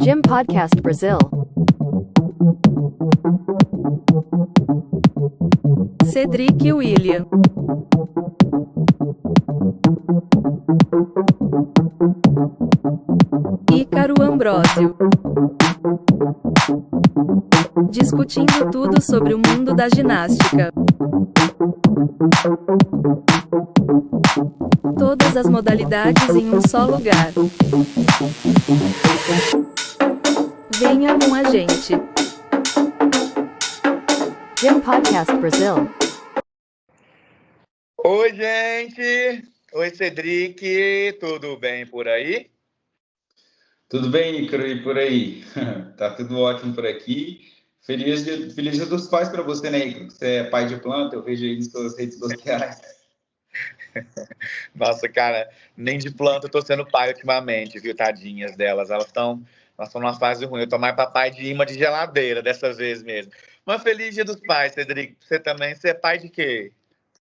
Gym Podcast Brasil. Cedric e William. Ícaro Ambrósio. Discutindo tudo sobre o mundo da ginástica. Todas as modalidades em um só lugar. Venha com a gente. Gym Podcast Brasil. Oi, gente! Oi, Cedric! Tudo bem por aí? Tudo bem, Ícaro, e por aí? Tá tudo ótimo por aqui. Feliz Dia dos Pais para você, né, Ícaro? Você é pai de planta, eu vejo aí nas suas redes sociais. Nossa, cara, nem de planta eu tô sendo pai ultimamente, viu? Tadinhas delas. Elas estão numa fase ruim. Eu tô mais papai de imã de geladeira dessa vez mesmo. Mas feliz Dia dos Pais, Cedric. Você também, você é pai de quê?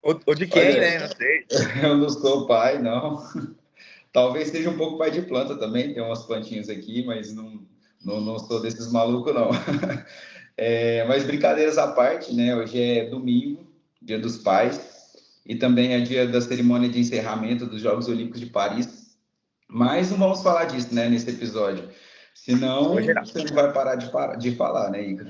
Ou de quem, Olha, né? Não sei. eu não sou pai, não. Talvez seja um pouco pai de planta também, tem umas plantinhas aqui, mas não sou desses malucos, não. Mas brincadeiras à parte, né? Hoje é domingo, Dia dos Pais, e também é dia da cerimônia de encerramento dos Jogos Olímpicos de Paris. Mas não vamos falar disso, né, nesse episódio. Senão, Hoje não. você não vai parar de falar, né, Igor?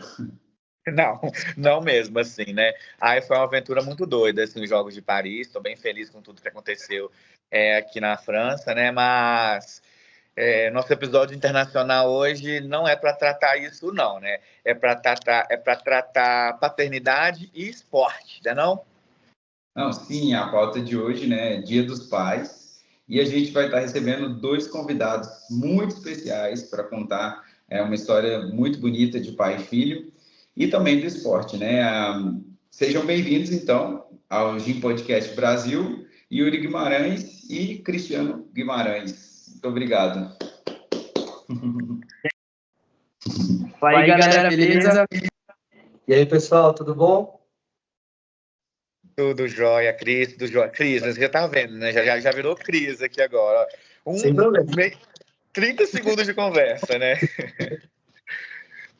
Não, não mesmo, assim, né? Aí foi uma aventura muito doida, assim, os Jogos de Paris. Estou bem feliz com tudo que aconteceu aqui na França, né? Mas nosso episódio internacional hoje não é para tratar isso, não, né? É para tratar paternidade e esporte, né não? Não, sim, a pauta de hoje, né, é Dia dos Pais, e a gente vai estar recebendo dois convidados muito especiais para contar uma história muito bonita de pai e filho, e também do esporte, né? Sejam bem-vindos, então, ao Gym Podcast Brasil, Yuri Guimarães e Cristiano Guimarães. Muito obrigado. Fala aí, galera, beleza? E aí, pessoal, tudo bom? Tudo jóia, Cris, tudo jóia. Cris, você já tá vendo, né? Já virou Cris aqui agora. Sem problema. 30 segundos de conversa, né?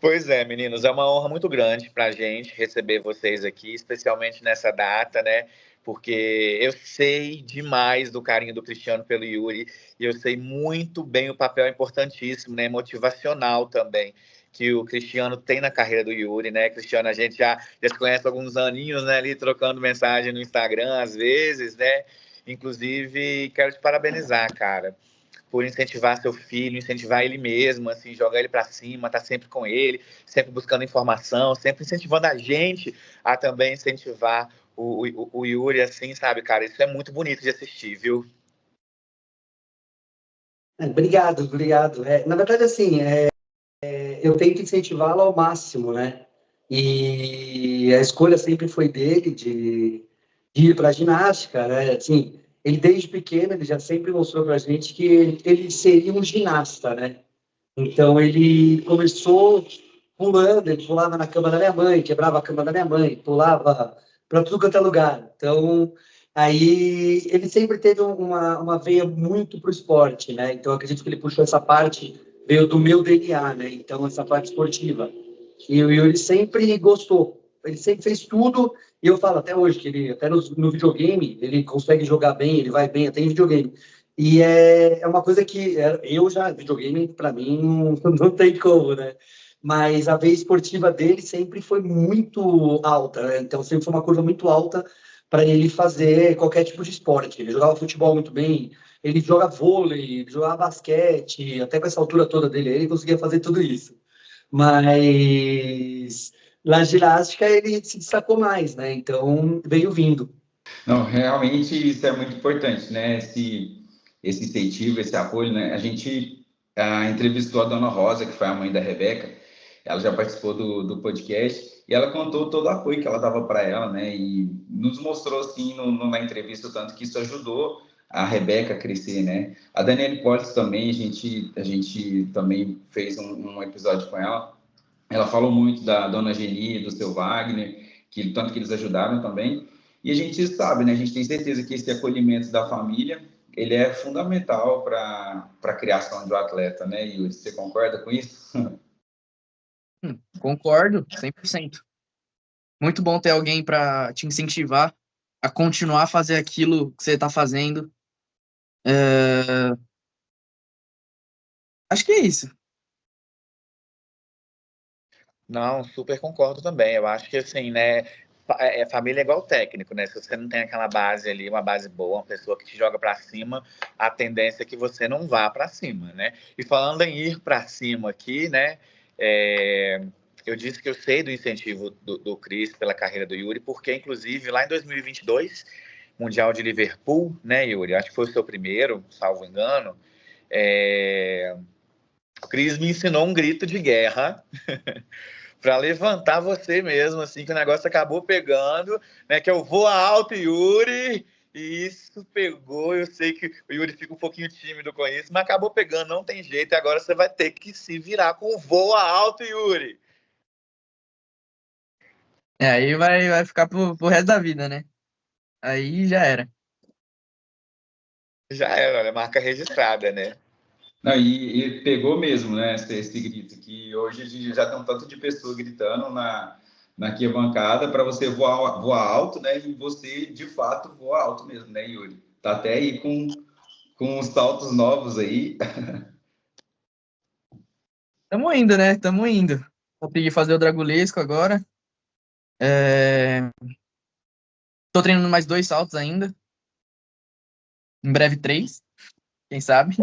Pois é, meninos, é uma honra muito grande para a gente receber vocês aqui, especialmente nessa data, né? Porque eu sei demais do carinho do Cristiano pelo Yuri e eu sei muito bem o papel importantíssimo, né? Motivacional também, que o Cristiano tem na carreira do Yuri, né? Cristiano, a gente já se conhece há alguns aninhos, né? Ali trocando mensagem no Instagram às vezes, né? Inclusive, quero te parabenizar, cara, por incentivar seu filho, incentivar ele mesmo, assim, jogar ele para cima, estar sempre com ele, sempre buscando informação, sempre incentivando a gente a também incentivar o Yuri, assim, sabe, cara? Isso é muito bonito de assistir, viu? Obrigado. Na verdade, assim, eu tento incentivá-lo ao máximo, né? E a escolha sempre foi dele de ir para a ginástica, né? Assim, ele desde pequeno, ele já sempre mostrou para a gente que ele seria um ginasta, né? Então, ele começou pulando, ele pulava na cama da minha mãe, quebrava a cama da minha mãe, pulava para tudo quanto é lugar. Então, aí ele sempre teve uma veia muito para o esporte, né? Então, eu acredito que ele puxou essa parte, veio do meu DNA, né? Então, essa parte esportiva. E o Yuri sempre gostou, ele sempre fez tudo, e eu falo até hoje que ele, até no videogame, ele consegue jogar bem, ele vai bem até em videogame. E é uma coisa que eu já, videogame, para mim, não tem como, né? Mas a veia esportiva dele sempre foi muito alta, né? Então sempre foi uma curva muito alta para ele fazer qualquer tipo de esporte. Ele jogava futebol muito bem, ele joga vôlei, ele jogava basquete, até com essa altura toda dele, ele conseguia fazer tudo isso. Mas na ginástica ele se destacou mais, né? Então veio vindo. Não, realmente isso é muito importante, né? Esse incentivo, esse apoio, né? A gente entrevistou a Dona Rosa, que foi a mãe da Rebeca, ela já participou do podcast, e ela contou todo o apoio que ela dava para ela, né? E nos mostrou, assim, na entrevista, o tanto que isso ajudou a Rebeca a crescer, né? A Daniela Portes também, a gente também fez um episódio com ela. Ela falou muito da Dona Geni, do seu Wagner, tanto que eles ajudaram também. E a gente sabe, né? A gente tem certeza que esse acolhimento da família ele é fundamental para a criação do atleta, né, Yuri? Você concorda com isso? Concordo, 100%. Muito bom ter alguém para te incentivar a continuar a fazer aquilo que você está fazendo. Acho que é isso. Não, super concordo também. Eu acho que, assim, né, família é igual técnico, né? Se você não tem aquela base ali, uma base boa, uma pessoa que te joga para cima, a tendência é que você não vá para cima, né? E falando em ir para cima aqui, né? Eu disse que eu sei do incentivo do Cris pela carreira do Yuri, porque, inclusive, lá em 2022, Mundial de Liverpool, né, Yuri? Acho que foi o seu primeiro, salvo engano. O Cris me ensinou um grito de guerra para levantar você mesmo, assim, que o negócio acabou pegando, né? Que eu vou alto, Yuri, e isso pegou. Eu sei que o Yuri fica um pouquinho tímido com isso, mas acabou pegando, não tem jeito. E agora você vai ter que se virar com o voa alto, Yuri. Aí vai ficar pro resto da vida, né? Aí já era. Já era, olha, marca registrada, né? Não, e pegou mesmo, né, esse grito, que hoje a gente já tem um tanto de pessoa gritando na arquibancada para você voar alto, né, e você, de fato, voa alto mesmo, né, Yuri? Tá até aí com os saltos novos aí. Tamo indo, né? Tamo indo. Consegui fazer o Dragulesco agora. Tô treinando mais 2 saltos ainda. Em breve 3, quem sabe?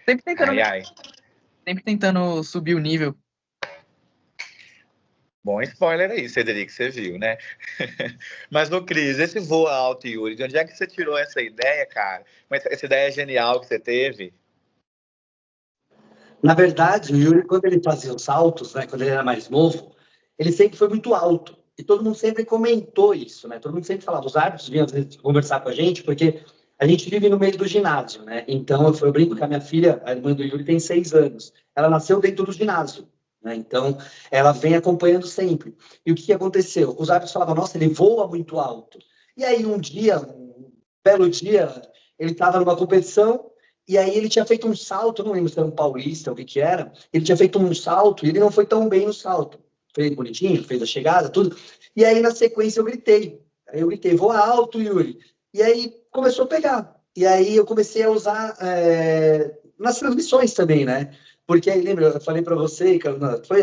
Sempre tentando subir o nível. Bom spoiler aí, Cedric, você viu, né? Mas, no Cris, esse voa alto, Yuri, de onde é que você tirou essa ideia, cara? Mas essa ideia genial que você teve? Na verdade, o Yuri, quando ele fazia os saltos, né, quando ele era mais novo, ele sempre foi muito alto. E todo mundo sempre comentou isso, né? Todo mundo sempre falava, os árbitros vinham às vezes conversar com a gente, porque a gente vive no meio do ginásio, né? Então, eu brinco que a minha filha, a irmã do Yuri, tem 6 anos. Ela nasceu dentro do ginásio, né? Então, ela vem acompanhando sempre. E o que aconteceu? Os árbitros falavam, nossa, ele voa muito alto. E aí, um belo dia, ele estava numa competição, e aí ele tinha feito um salto, não lembro se era um paulista ou o que era, ele tinha feito um salto e ele não foi tão bem no salto. Fez bonitinho, fez a chegada, tudo. E aí, na sequência, eu gritei. Aí eu gritei, voa alto, Yuri. E aí começou a pegar. E aí eu comecei a usar nas transmissões também, né? Porque aí, lembra, eu falei para você,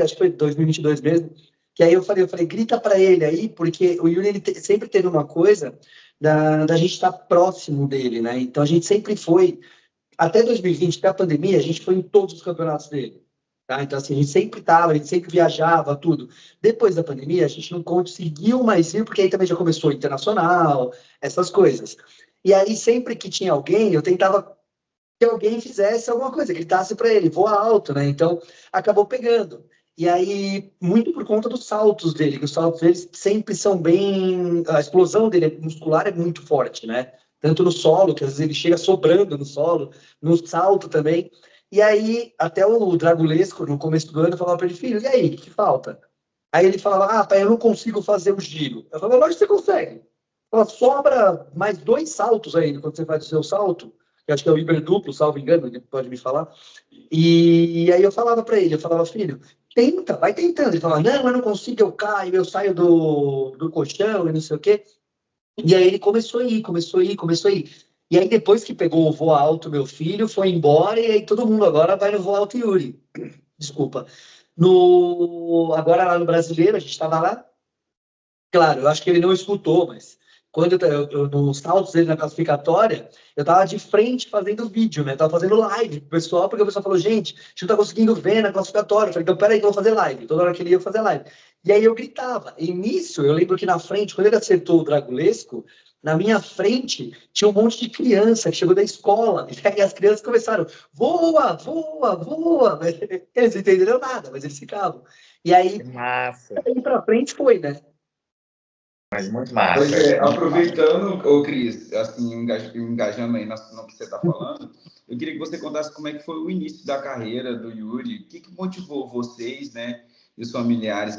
acho que foi 2022 mesmo, que aí eu falei, grita para ele aí, porque o Yuri sempre teve uma coisa da gente estar próximo dele, né? Então a gente sempre foi, até 2020, até a pandemia, a gente foi em todos os campeonatos dele. Tá? Então, assim, a gente sempre estava, a gente sempre viajava, tudo. Depois da pandemia, a gente não conseguiu mais ir, porque aí também já começou o internacional, essas coisas. E aí, sempre que tinha alguém, eu tentava que alguém fizesse alguma coisa, gritasse para ele, voa alto, né? Então, acabou pegando. E aí, muito por conta dos saltos dele, que os saltos dele sempre são bem... A explosão dele muscular é muito forte, né? Tanto no solo, que às vezes ele chega sobrando no solo, no salto também. E aí, até o Dragulesco, no começo do ano, falava para ele, filho, e aí, o que falta? Aí ele falava, pai, eu não consigo fazer o giro. Eu falava, lógico que você consegue. Fala, sobra mais 2 saltos aí, quando você faz o seu salto, que acho que é o hiperduplo, salvo engano, ele pode me falar. E aí eu falava para ele, filho, tenta, vai tentando. Ele falava, não, eu não consigo, eu caio, eu saio do colchão e não sei o quê. E aí ele começou a ir. E aí depois que pegou o voa alto, meu filho, foi embora e aí todo mundo agora vai no voa alto Yuri. Desculpa. Agora lá no Brasileiro, a gente estava lá. Claro, eu acho que ele não escutou, mas quando nos saltos dele na classificatória, eu estava de frente fazendo vídeo, né? Tava fazendo live pro pessoal, porque o pessoal falou, gente, a gente não tá conseguindo ver na classificatória. Eu falei, então peraí que eu vou fazer live. Toda hora que ele ia fazer live. E aí eu gritava. E nisso, eu lembro que na frente, quando ele acertou o Dragulesco, na minha frente tinha um monte de criança que chegou da escola. E aí as crianças começaram, voa, voa, voa. Mas eles não entenderam nada, mas eles ficavam. E aí, Massa. aí pra frente foi, né? Mas muito massa. Pois é, aproveitando, ô Cris, assim, engajando aí no que você está falando, eu queria que você contasse como é que foi o início da carreira do Yuri, o que motivou vocês, né? e os familiares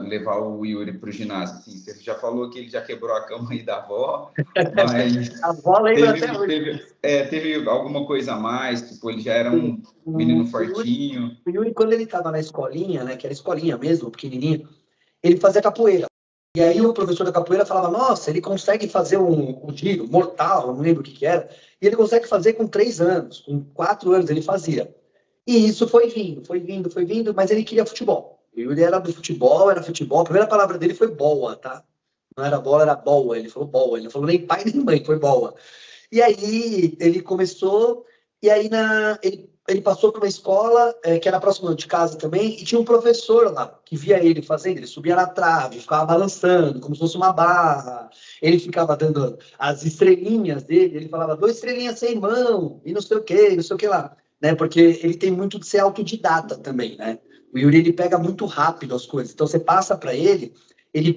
levar o Yuri para o ginásio? Assim, você já falou que ele já quebrou a cama aí da avó, mas A avó lembra até hoje. teve alguma coisa a mais? Tipo, ele já era um menino fortinho? O Yuri, quando ele estava na escolinha, né, que era escolinha mesmo, pequenininho, ele fazia capoeira. E aí o professor da capoeira falava, nossa, ele consegue fazer um giro mortal, não lembro o que era, e ele consegue fazer com 3 anos, com 4 anos ele fazia. E isso foi vindo, mas ele queria futebol. O Yuri era do futebol, era futebol. A primeira palavra dele foi boa, tá? Não era bola, era boa. Ele falou boa. Ele não falou nem pai nem mãe, foi boa. E aí ele começou, e aí ele passou para uma escola que era próxima de casa também, e tinha um professor lá que via ele fazendo, ele subia na trave, ficava balançando, como se fosse uma barra, ele ficava dando as estrelinhas dele, ele falava 2 estrelinhas sem mão, e não sei o que lá, né? Porque ele tem muito de ser autodidata também, né? O Yuri, ele pega muito rápido as coisas, então você passa para ele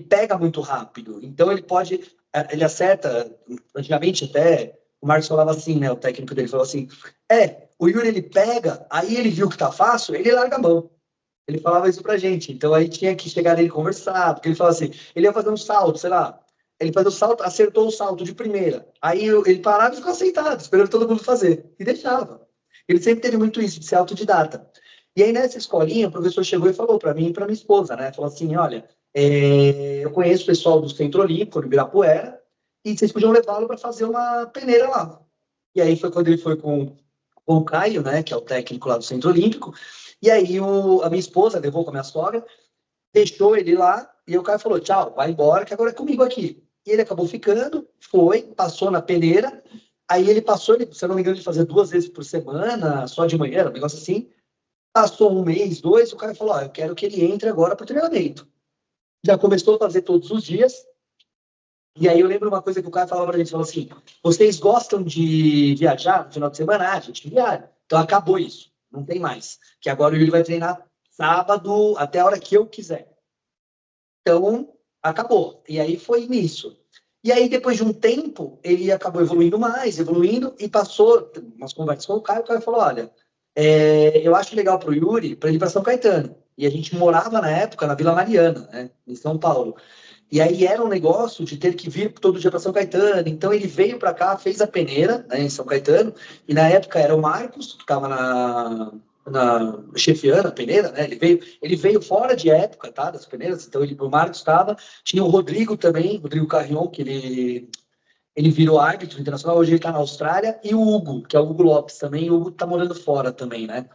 pega muito rápido, então ele acerta, antigamente até, o Marcos falava assim, né, o técnico dele falou assim, o Yuri ele pega, aí ele viu que tá fácil, ele larga a mão. Ele falava isso pra gente, então aí tinha que chegar nele e conversar, porque ele falava assim, ele ia fazer um salto, sei lá, ele fazia o salto, acertou o salto de primeira, aí ele parava e ficava sentado, esperando todo mundo fazer, e deixava. Ele sempre teve muito isso, de ser autodidata. E aí nessa escolinha, o professor chegou e falou pra mim e pra minha esposa, né, falou assim, olha, eu conheço o pessoal do Centro Olímpico, do Ibirapuera, e vocês podiam levá-lo para fazer uma peneira lá. E aí foi quando ele foi com o Caio, né, que é o técnico lá do Centro Olímpico, e aí a minha esposa levou com a minha sogra, deixou ele lá, e o Caio falou, tchau, vai embora, que agora é comigo aqui. E ele acabou ficando, passou na peneira, aí ele passou, se eu não me engano, de fazer 2 vezes por semana, só de manhã, um negócio assim, passou 1 mês, 2, o Caio falou, eu quero que ele entre agora para o treinamento. Já começou a fazer todos os dias, e aí eu lembro uma coisa que o cara falava pra gente, falou assim, vocês gostam de viajar no final de semana? A gente viaja. Então acabou isso, não tem mais. Que agora o Yuri vai treinar sábado até a hora que eu quiser. Então, acabou. E aí foi nisso. E aí, depois de um tempo, ele acabou evoluindo, e passou umas conversas com o Caio falou, olha, eu acho legal pro Yuri, para ele ir para São Caetano. E a gente morava, na época, na Vila Mariana, né, em São Paulo. E aí era um negócio de ter que vir todo dia para São Caetano. Então ele veio para cá, fez a peneira, né, em São Caetano. E na época era o Marcos, que estava chefiando a peneira, né? Ele veio fora de época, tá, das peneiras. Então o Marcos estava. Tinha o Rodrigo também, Rodrigo Carrion, que ele virou árbitro internacional. Hoje ele está na Austrália. E o Hugo, que é o Hugo Lopes também. O Hugo está morando fora também, né?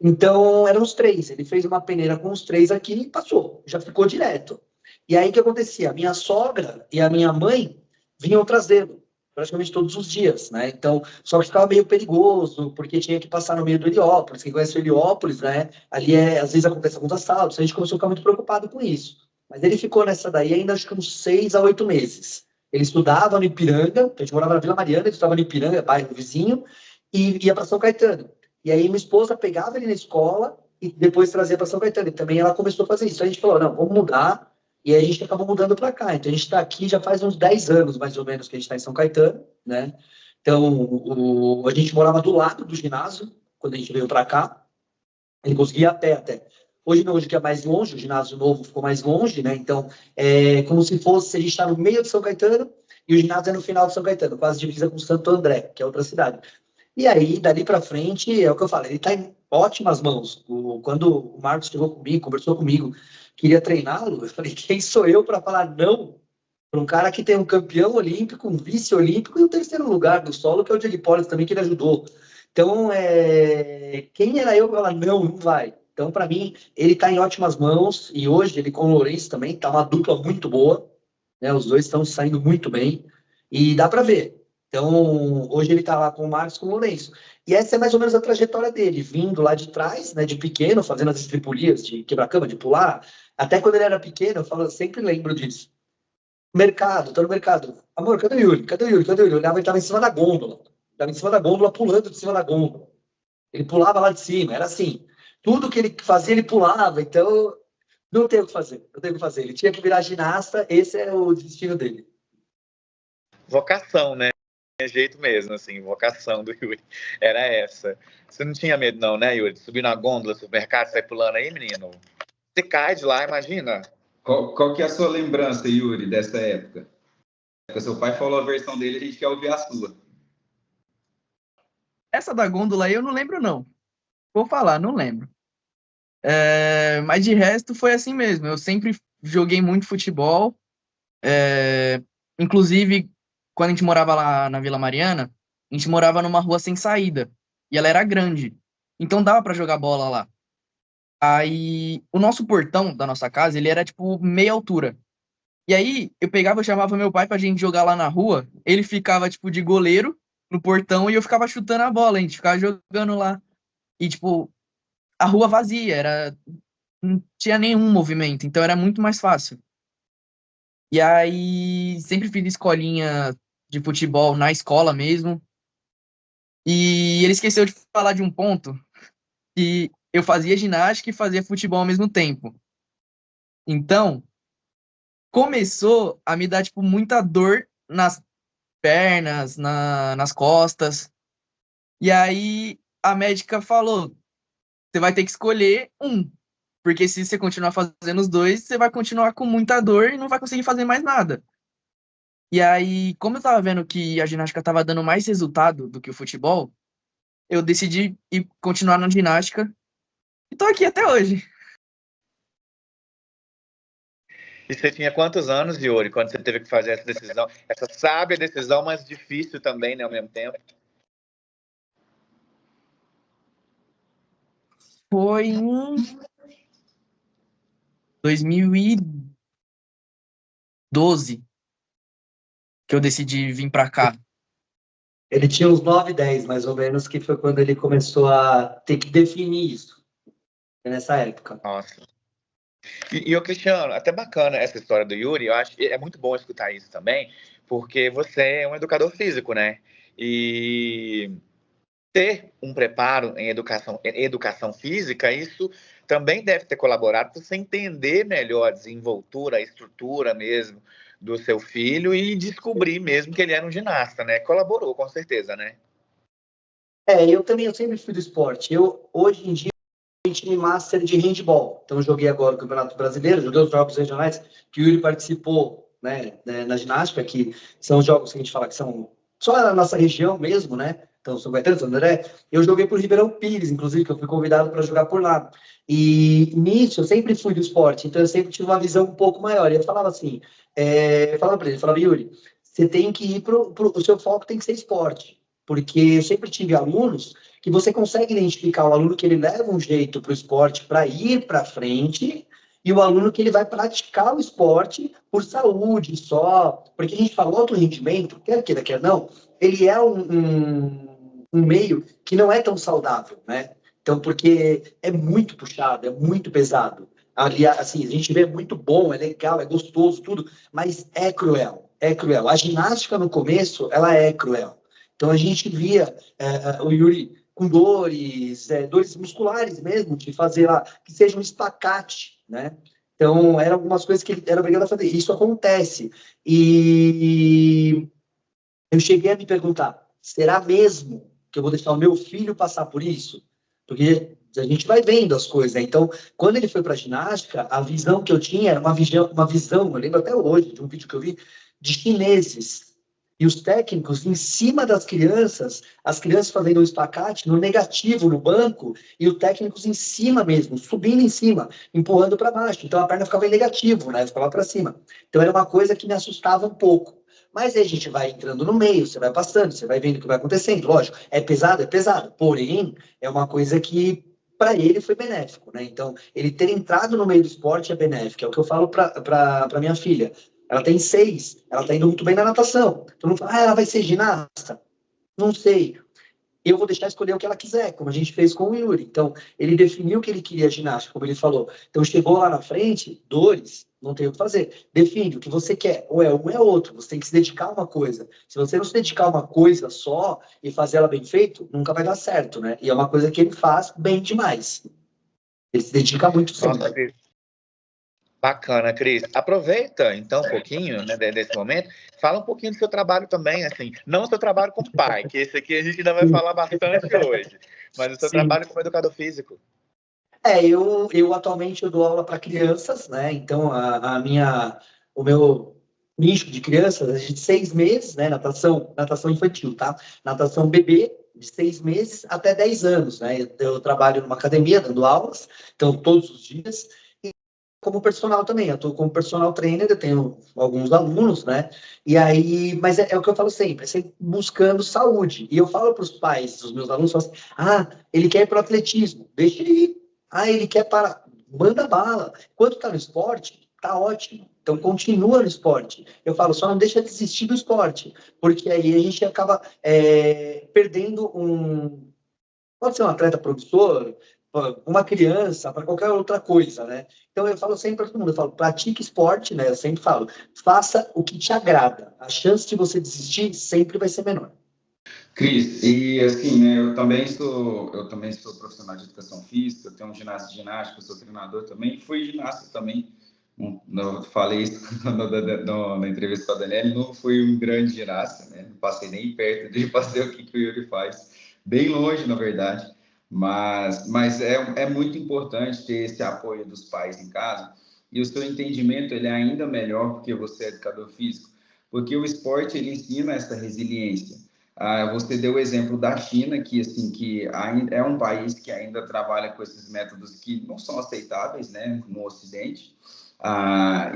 Então eram os 3. Ele fez uma peneira com os 3 aqui e passou. Já ficou direto. E aí o que acontecia? A minha sogra e a minha mãe vinham trazê-lo praticamente todos os dias, né? Então, só que ficava meio perigoso, porque tinha que passar no meio do Heliópolis. Quem conhece o Heliópolis, né? Ali às vezes acontece alguns assaltos, a gente começou a ficar muito preocupado com isso. Mas ele ficou nessa daí ainda acho que uns 6 a 8 meses. Ele estudava no Ipiranga, a gente morava na Vila Mariana, ele estudava no Ipiranga, bairro vizinho, e ia para São Caetano. E aí minha esposa pegava ele na escola e depois trazia para São Caetano. E também ela começou a fazer isso. Então a gente falou, não, vamos mudar. E aí a gente acabou mudando para cá. Então a gente está aqui já faz uns 10 anos, mais ou menos, que a gente está em São Caetano, né? Então a gente morava do lado do ginásio, quando a gente veio para cá. Ele conseguia ir a pé até. Hoje não, hoje que é mais longe, o ginásio novo ficou mais longe, né? Então é como se fosse, a gente está no meio de São Caetano e o ginásio é no final de São Caetano, quase divisa com Santo André, que é outra cidade. E aí, dali para frente, é o que eu falei, ele está em ótimas mãos. Quando o Marcos chegou comigo, conversou comigo, queria treiná-lo, eu falei, quem sou eu para falar não para um cara que tem um campeão olímpico, um vice-olímpico e um 3º lugar no solo, que é o Diego Hipólito também, que ele ajudou. Então, quem era eu para falar não vai. Então, para mim, ele está em ótimas mãos, e hoje ele com o Lourenço também, está uma dupla muito boa, né? Os dois estão saindo muito bem, e dá para ver. Então, hoje ele está lá com o Marcos, com o Lourenço. E essa é mais ou menos a trajetória dele, vindo lá de trás, né, de pequeno, fazendo as estripulias de quebra-cama, de pular. Até quando ele era pequeno, eu sempre lembro disso. Mercado, tô no mercado. Amor, cadê o Yuri? Cadê o Yuri? Cadê o Yuri? Eu olhava, ele estava em cima da gôndola. Estava em cima da gôndola, pulando de cima da gôndola. Ele pulava lá de cima, era assim. Tudo que ele fazia, ele pulava. Então, não tem o que fazer. Não tem o que fazer. Ele tinha que virar ginasta, esse é o destino dele. Vocação, né? Jeito mesmo, assim, vocação do Yuri era essa. Você não tinha medo não, né, Yuri? De subir na gôndola, supermercado, sair pulando aí, menino? você cai de lá, imagina. Qual que é a sua lembrança, Yuri, dessa época? Porque seu pai falou a versão dele, a gente quer ouvir a sua. Essa da gôndola aí eu não lembro, não. Vou falar, não lembro. Mas de resto foi assim mesmo. Eu sempre joguei muito futebol. Inclusive, quando a gente morava lá na Vila Mariana, a gente morava numa rua sem saída. E ela era grande. Então dava pra jogar bola lá. Aí, o nosso portão da nossa casa, ele era tipo meia altura. E aí, eu chamava meu pai pra gente jogar lá na rua. Ele ficava tipo de goleiro no portão e eu ficava chutando a bola. A gente ficava jogando lá. E tipo, a rua vazia, não tinha nenhum movimento, então era muito mais fácil. E aí, sempre fiz escolinha de futebol na escola mesmo. E ele esqueceu de falar de um ponto que eu fazia ginástica e fazia futebol ao mesmo tempo. Então, começou a me dar tipo muita dor nas pernas, nas costas. E aí a médica falou: você vai ter que escolher um. Porque se você continuar fazendo os dois, você vai continuar com muita dor e não vai conseguir fazer mais nada. E aí, como eu tava vendo que a ginástica tava dando mais resultado do que o futebol, eu decidi ir continuar na ginástica e tô aqui até hoje. E você tinha quantos anos, Yuri, quando você teve que fazer essa decisão? Essa sábia decisão, mas difícil também, né, ao mesmo tempo. Foi em 2012 que eu decidi vir pra cá. Ele tinha uns 9, 10, mais ou menos, que foi quando ele começou a ter que definir isso, nessa época. Nossa. E o Cristiano, até bacana essa história do Yuri, eu acho que é muito bom escutar isso também, porque você é um educador físico, né? E ter um preparo em educação física, isso também deve ter colaborado para você entender melhor a desenvoltura, a estrutura mesmo do seu filho e descobrir mesmo que ele era um ginasta, né? Colaborou, com certeza, né? Eu sempre fui do esporte. Hoje em dia, eu sou time master de handball. Então, eu joguei agora o Campeonato Brasileiro, joguei os jogos regionais, que o Yuri participou, né, na ginástica, que são os jogos que a gente fala que são só na nossa região mesmo, né? Então, São Caetano, São André. Eu joguei por Ribeirão Pires, inclusive, que eu fui convidado para jogar por lá. E nisso, eu sempre fui do esporte, então eu sempre tive uma visão um pouco maior. E eu falava assim, falava para ele, falava, Yuri, você tem que ir o seu foco tem que ser esporte. Porque eu sempre tive alunos que você consegue identificar o aluno que ele leva um jeito para o esporte para ir para frente e o aluno que ele vai praticar o esporte por saúde só. Porque a gente fala, o alto rendimento, quer queira, quer não, ele é um meio que não é tão saudável, né? Então, porque é muito puxado, é muito pesado. Ali, assim, a gente vê muito bom, é legal, é gostoso, tudo, mas é cruel, é cruel. A ginástica, no começo, ela é cruel. Então, a gente via o Yuri com dores musculares mesmo, de fazer lá, que seja um espacate, né? Então, eram algumas coisas que ele era obrigado a fazer. Isso acontece. E eu cheguei a me perguntar, será mesmo que eu vou deixar o meu filho passar por isso? Porque a gente vai vendo as coisas, né? Então, quando ele foi para a ginástica, a visão que eu tinha era uma visão, eu lembro até hoje, de um vídeo que eu vi, de chineses. E os técnicos em cima das crianças, as crianças fazendo um espacate no negativo no banco, e os técnicos em cima mesmo, subindo em cima, empurrando para baixo. Então a perna ficava em negativo, né? Ficava para cima. Então era uma coisa que me assustava um pouco. Mas aí a gente vai entrando no meio, você vai passando, você vai vendo o que vai acontecendo. Lógico, é pesado. Porém, é uma coisa que para ele foi benéfico, né? Então, ele ter entrado no meio do esporte é benéfico. É o que eu falo para minha filha. Ela tem 6, ela está indo muito bem na natação. Todo mundo fala, ela vai ser ginasta? Não sei. Eu vou deixar escolher o que ela quiser, como a gente fez com o Yuri. Então, ele definiu que ele queria ginástica, como ele falou. Então, chegou lá na frente, dores, não tem o que fazer. Define o que você quer, ou é um ou é outro. Você tem que se dedicar a uma coisa. Se você não se dedicar a uma coisa só e fazer ela bem feito, nunca vai dar certo, né? E é uma coisa que ele faz bem demais. Ele se dedica muito sempre. Nossa, Cris. Bacana, Cris. Aproveita, então, um pouquinho, né, desse momento. Fala um pouquinho do seu trabalho também, assim. Não o seu trabalho como pai, que esse aqui a gente ainda vai falar bastante hoje. Mas o seu Sim. trabalho como educador físico. Eu atualmente eu dou aula para crianças, né? Então o meu nicho de crianças é de 6 meses, né? Natação infantil, tá? Natação bebê de 6 meses até 10 anos, né? Eu trabalho numa academia dando aulas, então todos os dias. E como personal também, eu estou como personal trainer, eu tenho alguns alunos, né? E aí, mas é o que eu falo sempre, é sempre buscando saúde. E eu falo para os pais dos meus alunos, falo assim, ele quer ir para o atletismo, deixa ele ir. Ele quer parar, manda bala. Quando tá no esporte, tá ótimo. Então continua no esporte. Eu falo, só não deixa de desistir do esporte, porque aí a gente acaba perdendo um. Pode ser um atleta promissor, uma criança, para qualquer outra coisa, né? Então eu falo sempre para todo mundo, eu falo, pratique esporte, né? Eu sempre falo, faça o que te agrada. A chance de você desistir sempre vai ser menor. Cris, e assim, né, eu também sou profissional de educação física, eu tenho um ginásio de ginástica, eu sou treinador também, fui ginasta também. Eu falei isso na entrevista com a Daniela, não fui um grande ginasta, né? Não passei nem perto de fazer o que o Yuri faz, bem longe, na verdade, mas é muito importante ter esse apoio dos pais em casa, e o seu entendimento ele é ainda melhor porque você é educador físico, porque o esporte ele ensina essa resiliência. Você deu o exemplo da China, que assim que ainda é um país que ainda trabalha com esses métodos que não são aceitáveis, né, no Ocidente.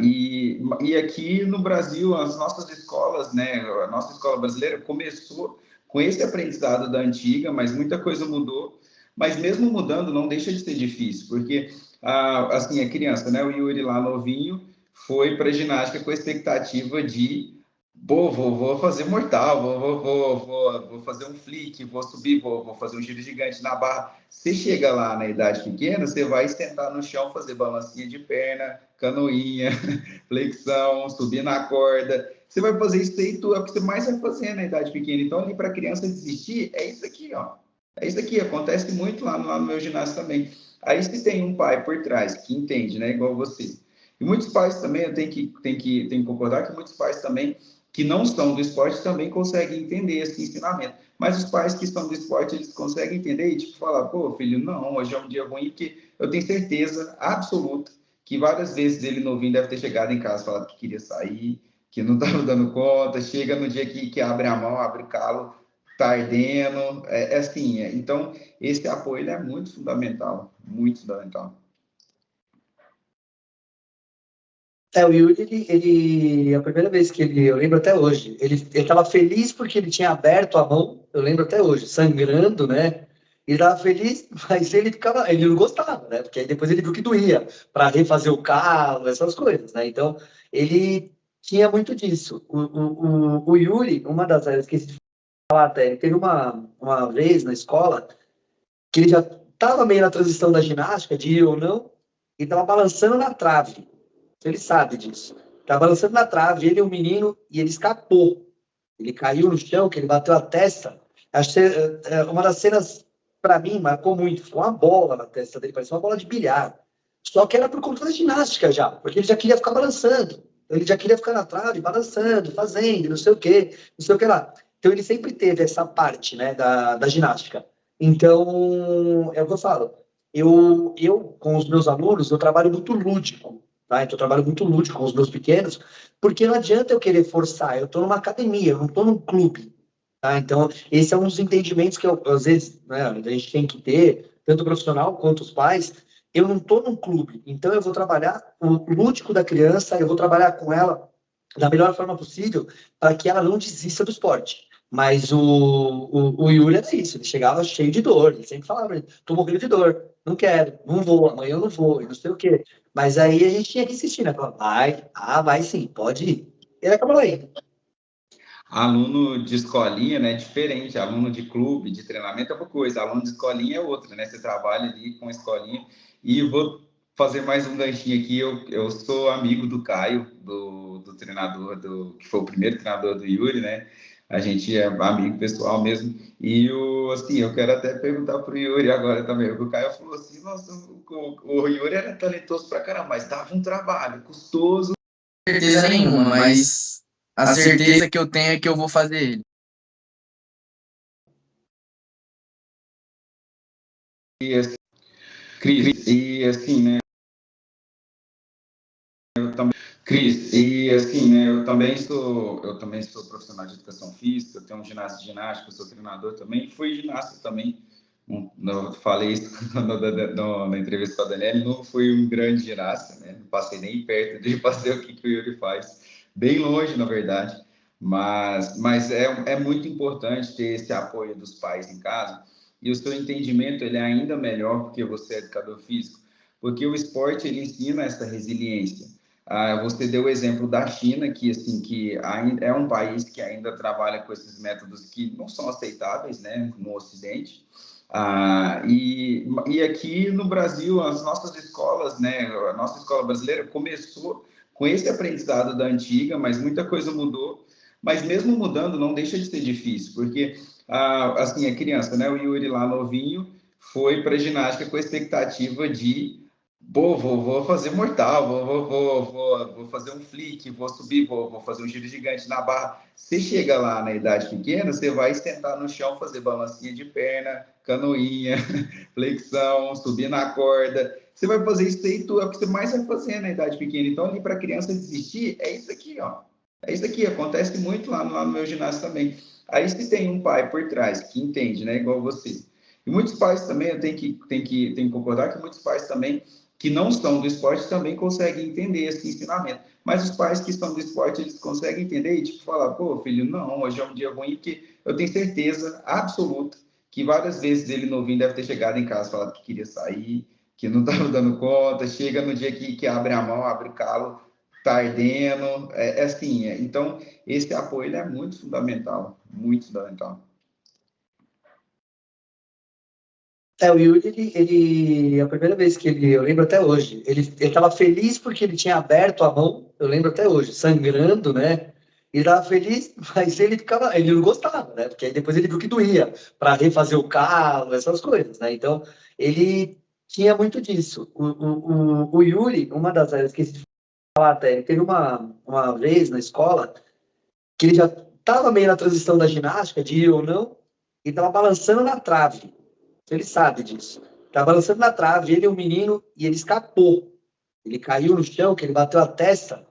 E aqui no Brasil, as nossas escolas, né, a nossa escola brasileira começou com esse aprendizado da antiga, mas muita coisa mudou. Mas mesmo mudando, não deixa de ser difícil, porque assim a criança, né, o Yuri lá novinho foi para ginástica com a expectativa de vou fazer mortal, vou fazer um flick, vou subir, vou fazer um giro gigante na barra. Você chega lá na idade pequena, você vai sentar no chão, fazer balancinha de perna, canoinha, flexão, subir na corda. Você vai fazer isso aí, é o que você mais vai fazer na idade pequena. Então, ali para a criança desistir, é isso aqui, ó. É isso aqui, acontece muito lá no meu ginásio também. Aí, se tem um pai por trás que entende, né, igual você. E muitos pais também, eu tenho que concordar que muitos pais também que não são do esporte também conseguem entender esse ensinamento. Mas os pais que são do esporte, eles conseguem entender e tipo falar, pô, filho, não, hoje é um dia ruim, porque eu tenho certeza absoluta que várias vezes ele novinho deve ter chegado em casa falando que queria sair, que não estava dando conta, chega no dia que abre a mão, abre o calo, tá ardendo, assim, então esse apoio ele é muito fundamental, muito fundamental. O Yuri, a primeira vez que eu lembro até hoje, ele estava feliz porque ele tinha aberto a mão, eu lembro até hoje, sangrando, né? Ele estava feliz, mas ele não gostava, né? Porque aí depois ele viu que doía, para refazer o calo, essas coisas, né? Então, ele tinha muito disso. O Yuri, uma das áreas que esqueci de falar até, ele teve uma vez na escola que ele já estava meio na transição da ginástica, de ir ou não, e estava balançando na trave. Ele sabe disso. Tá balançando na trave, ele é um menino, e ele escapou. Ele caiu no chão, que ele bateu a testa. Acho que uma das cenas, para mim, marcou muito. Ficou uma bola na testa dele, parecia uma bola de bilhar. Só que era por conta da ginástica já, porque ele já queria ficar balançando. Ele já queria ficar na trave, balançando, fazendo, não sei o quê, não sei o que lá. Então ele sempre teve essa parte, né, da ginástica. Então, é o que eu falo. Eu, com os meus alunos, eu trabalho muito lúdico. Tá? Então, eu trabalho muito lúdico com os meus pequenos, porque não adianta eu querer forçar, eu estou numa academia, eu não estou num clube. Tá? Então, esse é um dos entendimentos que, às vezes, né, a gente tem que ter, tanto o profissional quanto os pais. Eu não estou num clube, então eu vou trabalhar o lúdico da criança, eu vou trabalhar com ela da melhor forma possível para que ela não desista do esporte. Mas o Yuri era isso, ele chegava cheio de dor, ele sempre falava, estou morrendo de dor, não quero, não vou, amanhã eu não vou, e não sei o quê. Mas aí a gente tinha que insistir, né? Falar, vai sim, pode ir. Ele acabou aí. Aluno de escolinha, né, é diferente. Aluno de clube, de treinamento é uma coisa, aluno de escolinha é outra, né? Você trabalha ali com a escolinha. E vou fazer mais um ganchinho aqui. Eu sou amigo do Caio, do treinador, que foi o primeiro treinador do Yuri, né? A gente é amigo pessoal mesmo. E assim, eu quero até perguntar para o Yuri agora também. O Caio falou assim: nossa, o Yuri era talentoso pra caramba, mas dava um trabalho custoso. Certeza nenhuma, mas a certeza que eu tenho é que eu vou fazer ele. E, assim, Cris, e assim, né? Eu também sou profissional de educação física, eu tenho um ginásio de ginástica, eu sou treinador também, fui ginasta também. Eu falei isso na entrevista com a Daniela, não fui um grande ginasta, né? Não passei nem perto de fazer o que o Yuri faz, bem longe, na verdade. Mas é muito importante ter esse apoio dos pais em casa, e o seu entendimento ele é ainda melhor porque você é educador físico, porque o esporte ele ensina essa resiliência. Você deu o exemplo da China, que assim que ainda é um país que ainda trabalha com esses métodos que não são aceitáveis, né, no Ocidente. E aqui no Brasil, as nossas escolas, né, a nossa escola brasileira começou com esse aprendizado da antiga, mas muita coisa mudou. Mas mesmo mudando, não deixa de ser difícil, porque assim a criança, né, o Yuri lá novinho, foi para a ginástica com a expectativa de vou fazer mortal, vou fazer um flick, vou subir, vou fazer um giro gigante na barra. Você chega lá na idade pequena, você vai sentar no chão, fazer balancinha de perna, canoinha, flexão, subir na corda. Você vai fazer isso aí, é o que você mais vai fazer na idade pequena. Então, ali para a criança desistir, é isso aqui, ó. É isso aqui, acontece muito lá no meu ginásio também. Aí, se tem um pai por trás que entende, né, igual você. E muitos pais também, eu tenho que concordar que muitos pais também que não são do esporte também conseguem entender esse ensinamento. Mas os pais que são do esporte, eles conseguem entender e tipo falar, pô, filho, não, hoje é um dia ruim, porque eu tenho certeza absoluta que várias vezes ele novinho deve ter chegado em casa falado que queria sair, que não estava dando conta, chega no dia que abre a mão, abre o calo, tá ardendo, assim, então esse apoio é muito fundamental, muito fundamental. O Yuri, a primeira vez que eu lembro até hoje, ele estava feliz porque ele tinha aberto a mão, eu lembro até hoje, sangrando, né? Ele estava feliz, mas ele não gostava, né? Porque aí depois ele viu que doía, para refazer o calo, essas coisas, né? Então, ele tinha muito disso. O Yuri, uma das áreas que esqueci de falar até, ele teve uma vez na escola que ele já estava meio na transição da ginástica, de ir ou não, e estava balançando na trave. Ele sabe disso. Tá balançando na trave, ele é um menino e ele escapou. Ele caiu no chão, que ele bateu a testa.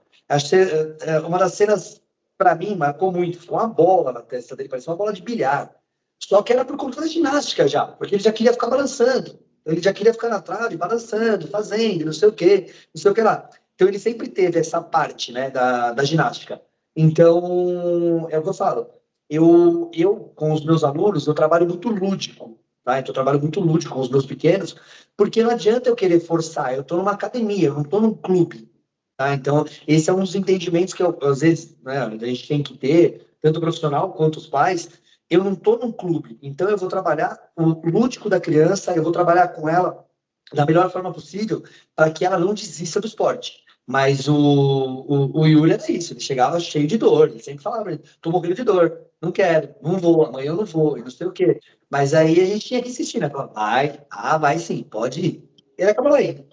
Uma das cenas, para mim, marcou muito. Foi uma bola na testa dele, parecia uma bola de bilhar. Só que era por conta da ginástica já, porque ele já queria ficar balançando. Ele já queria ficar na trave, balançando, fazendo, não sei o quê, não sei o que lá. Então ele sempre teve essa parte, né, da ginástica. Então, é o que eu falo. Eu, com os meus alunos, eu trabalho muito lúdico. Tá? Então, eu trabalho muito lúdico com os meus pequenos, porque não adianta eu querer forçar, eu estou numa academia, eu não estou num clube. Tá? Então, esse é um dos entendimentos que, às vezes, né, a gente tem que ter, tanto o profissional quanto os pais. Eu não estou num clube, então eu vou trabalhar o lúdico da criança, eu vou trabalhar com ela da melhor forma possível para que ela não desista do esporte. Mas o Yuri era isso, ele chegava cheio de dor, ele sempre falava, estou morrendo de dor, não quero, não vou, amanhã eu não vou, e não sei o quê. Mas aí a gente tinha que insistir, né? Falar, vai sim, pode ir. Ele acabou aí.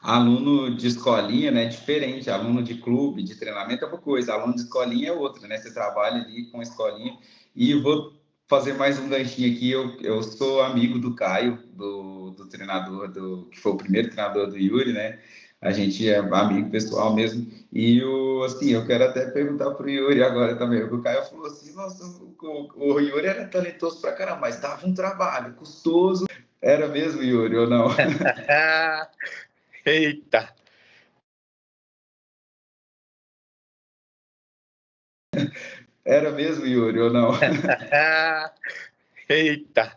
Aluno de escolinha, né, é diferente. Aluno de clube, de treinamento é uma coisa, aluno de escolinha é outra, né? Você trabalha ali com a escolinha. E vou fazer mais um ganchinho aqui. Eu sou amigo do Caio, do treinador, que foi o primeiro treinador do Yuri, né? A gente é amigo pessoal mesmo. E assim, eu quero até perguntar para o Yuri agora também. O Caio falou assim: nossa, o Yuri era talentoso pra caramba, mas dava um trabalho custoso. Era mesmo, Yuri, ou não? Eita! Era mesmo, Yuri, ou não? Eita!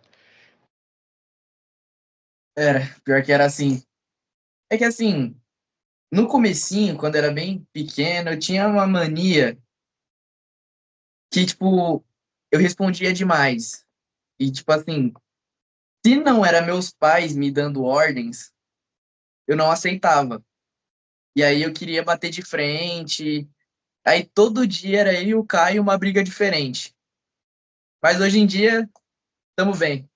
Era, pior que era assim. É que assim, no comecinho, quando era bem pequeno, eu tinha uma mania que, tipo, eu respondia demais. E, tipo assim, se não era meus pais me dando ordens, eu não aceitava. E aí eu queria bater de frente. Aí todo dia era eu e o Caio uma briga diferente. Mas hoje em dia, estamos bem.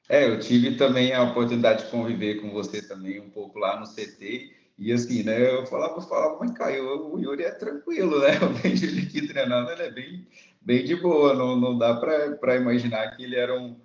Eu tive também a oportunidade de conviver com você também um pouco lá no CT. E assim, né? Eu falava, mas Caio, o Yuri é tranquilo, né? Eu vejo ele aqui treinando, ele é bem de boa. Não dá para imaginar que ele era um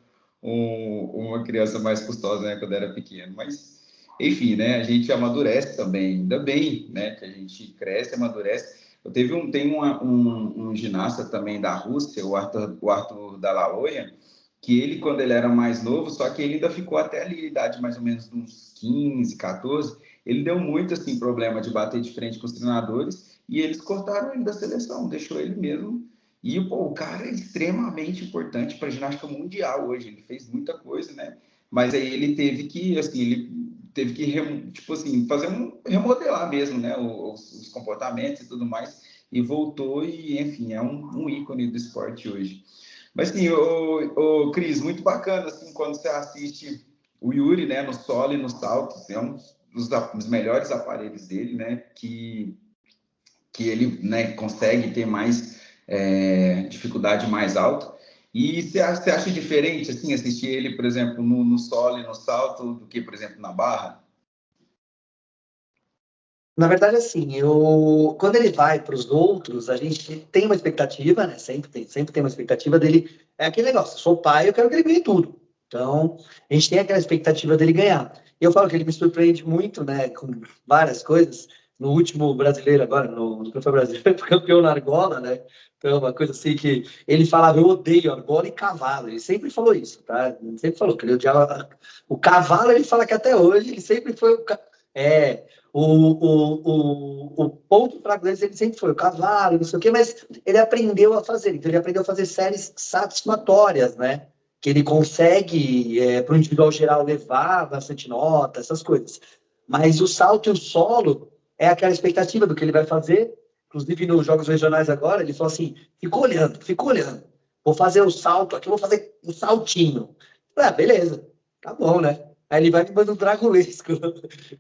uma criança mais custosa, né, quando era pequeno. Mas, enfim, né, a gente amadurece também, ainda bem, né, que a gente cresce, amadurece. Tem um ginasta também da Rússia, o Arthur Dalaloyan, que ele, quando ele era mais novo, só que ele ainda ficou até ali, a idade mais ou menos de uns 15, 14, ele deu muito, assim, problema de bater de frente com os treinadores, e eles cortaram ele da seleção, deixou ele mesmo. E, pô, o cara é extremamente importante para a ginástica mundial hoje, ele fez muita coisa, né? Mas aí ele teve que, assim, tipo assim, remodelar mesmo, né? Os comportamentos e tudo mais, e voltou e, enfim, é um ícone do esporte hoje. Mas, sim, Cris, muito bacana, assim, quando você assiste o Yuri, né, no solo e no salto, é um dos melhores aparelhos dele, né, que ele, né, consegue ter mais dificuldade mais alta. E você acha diferente, assim, assistir ele, por exemplo, no solo e no salto, do que, por exemplo, na barra? Na verdade, assim, quando ele vai para os outros, a gente tem uma expectativa, né? Sempre tem uma expectativa dele. É aquele negócio, sou pai, eu quero que ele ganhe tudo. Então, a gente tem aquela expectativa dele ganhar. E eu falo que ele me surpreende muito, né? Com várias coisas. No último brasileiro agora, no Troféu Brasileiro, ele foi campeão na argola, né? Então, uma coisa assim que ele falava, eu odeio argola e cavalo. Ele sempre falou isso, tá? Ele sempre falou que ele odiava o cavalo. Ele fala que até hoje ele sempre foi o ponto fraco deles ele sempre foi o cavalo, não sei o quê, mas ele aprendeu a fazer. Então, ele aprendeu a fazer séries satisfatórias, né? Que ele consegue, para o individual geral, levar bastante nota, essas coisas. Mas o salto e o solo é aquela expectativa do que ele vai fazer. Inclusive, nos jogos regionais agora, ele falou assim, fica olhando. Vou fazer o salto aqui, vou fazer um saltinho. Beleza, tá bom, né? Aí ele vai me mandando um dragulesco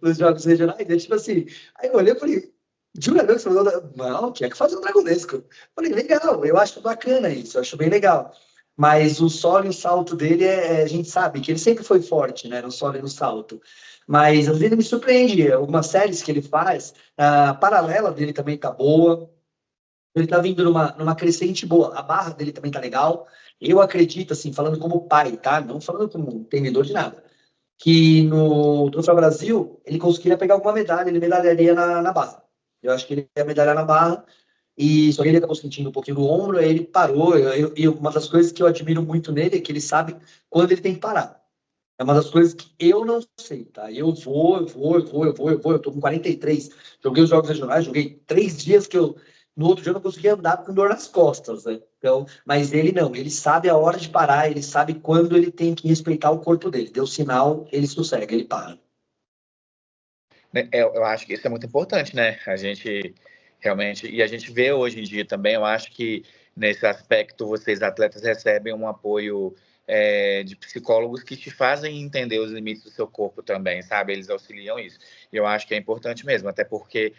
nos jogos regionais. É tipo assim. Aí eu olhei e falei, jura não que você mandou? Não, tinha que fazer um dragulesco. Falei, legal, eu acho bacana isso, eu acho bem legal. Mas o solo e o salto dele, a gente sabe que ele sempre foi forte, né? No solo e no salto. Mas às vezes ele me surpreende. Algumas séries que ele faz, a paralela dele também tá boa. Ele tá vindo numa crescente boa. A barra dele também tá legal. Eu acredito, assim, falando como pai, tá? Não falando como entendedor de nada, que no Troféu Brasil ele conseguiria pegar alguma medalha, ele medalharia na barra. Eu acho que ele ia medalhar na barra, e só que ele acabou sentindo um pouquinho do ombro, aí ele parou. E uma das coisas que eu admiro muito nele é que ele sabe quando ele tem que parar. É uma das coisas que eu não sei, tá? Eu tô com 43, joguei os jogos regionais, joguei 3 dias que no outro dia eu não conseguia andar com dor nas costas, né? Então, mas ele não, ele sabe a hora de parar, ele sabe quando ele tem que respeitar o corpo dele. Deu sinal, ele sossega, ele para. Eu acho que isso é muito importante, né? A gente realmente, e a gente vê hoje em dia também, eu acho que nesse aspecto vocês atletas recebem um apoio de psicólogos que te fazem entender os limites do seu corpo também, sabe? Eles auxiliam isso. E eu acho que é importante mesmo, até porque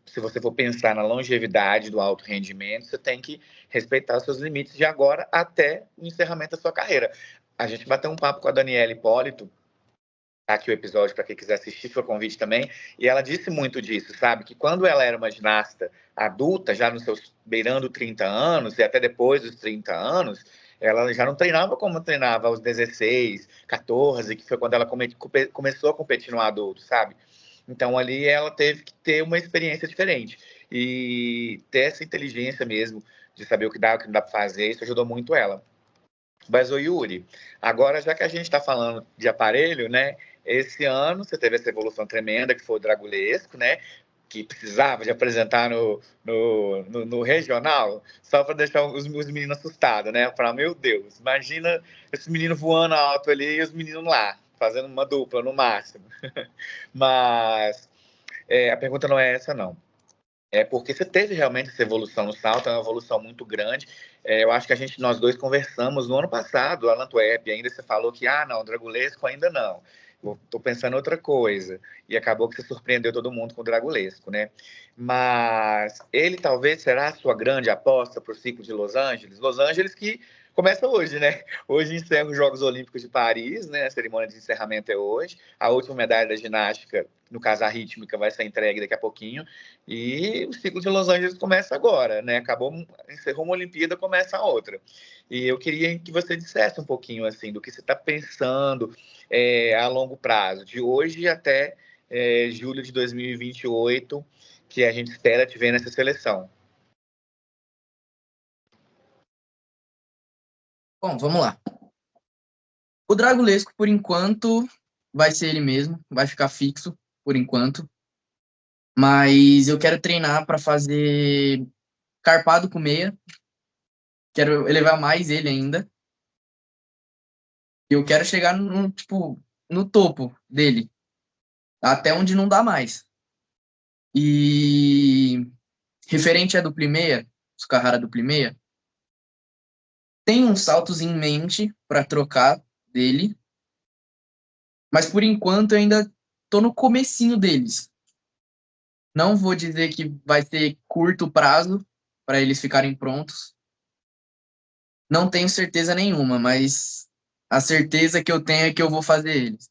se você for pensar na longevidade do alto rendimento, você tem que respeitar os seus limites de agora até o encerramento da sua carreira. A gente bateu um papo com a Daniela Hipólito, aqui o episódio para quem quiser assistir, foi o convite também, e ela disse muito disso, sabe? Que quando ela era uma ginasta adulta, já nos seus beirando 30 anos, e até depois dos 30 anos, ela já não treinava como treinava aos 16, 14, que foi quando ela começou a competir no adulto, sabe? Então ali ela teve que ter uma experiência diferente e ter essa inteligência mesmo de saber o que dá, o que não dá para fazer, isso ajudou muito ela. Mas, ô Yuri, agora já que a gente está falando de aparelho, né? Esse ano você teve essa evolução tremenda, que foi o dragulesco, né? Que precisava de apresentar no regional, só para deixar os meninos assustados, né? Falar, meu Deus, imagina esse menino voando alto ali e os meninos lá, fazendo uma dupla no máximo. Mas a pergunta não é essa, não. É porque você teve realmente essa evolução no salto, é uma evolução muito grande. Eu acho que nós dois conversamos no ano passado, lá na Antuérpia, ainda você falou que, não, dragulesco ainda não. Estou pensando em outra coisa. E acabou que você surpreendeu todo mundo com o dragulesco, né? Mas ele talvez será a sua grande aposta para o ciclo de Los Angeles? Los Angeles que Começa hoje, né? Hoje encerra os Jogos Olímpicos de Paris, né? A cerimônia de encerramento é hoje. A última medalha da ginástica, no caso a rítmica, vai ser entregue daqui a pouquinho. E o ciclo de Los Angeles começa agora, né? Encerrou uma Olimpíada, começa a outra. E eu queria que você dissesse um pouquinho, assim, do que você está pensando a longo prazo, de hoje até julho de 2028, que a gente espera te ver nessa seleção. Bom, vamos lá. O Dragulesco, por enquanto, vai ser ele mesmo, vai ficar fixo por enquanto. Mas eu quero treinar para fazer carpado com meia. Quero elevar mais ele ainda. Eu quero chegar no topo dele, até onde não dá mais. E referente à dupla e meia, os Carrara dupla e meia, tem uns saltos em mente para trocar dele, mas por enquanto eu ainda tô no comecinho deles. Não vou dizer que vai ser curto prazo para eles ficarem prontos. Não tenho certeza nenhuma, mas a certeza que eu tenho é que eu vou fazer eles.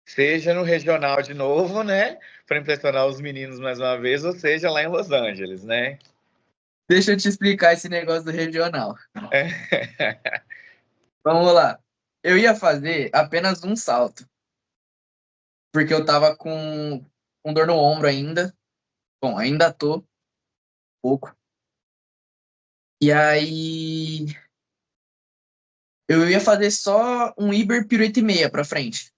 Seja no regional de novo, né? Para impressionar os meninos mais uma vez, ou seja lá em Los Angeles, né? Deixa eu te explicar esse negócio do regional. Vamos lá. Eu ia fazer apenas um salto, porque eu tava com dor no ombro ainda. Bom, ainda tô, pouco. E aí eu ia fazer só um Iber pirueta e meia pra frente.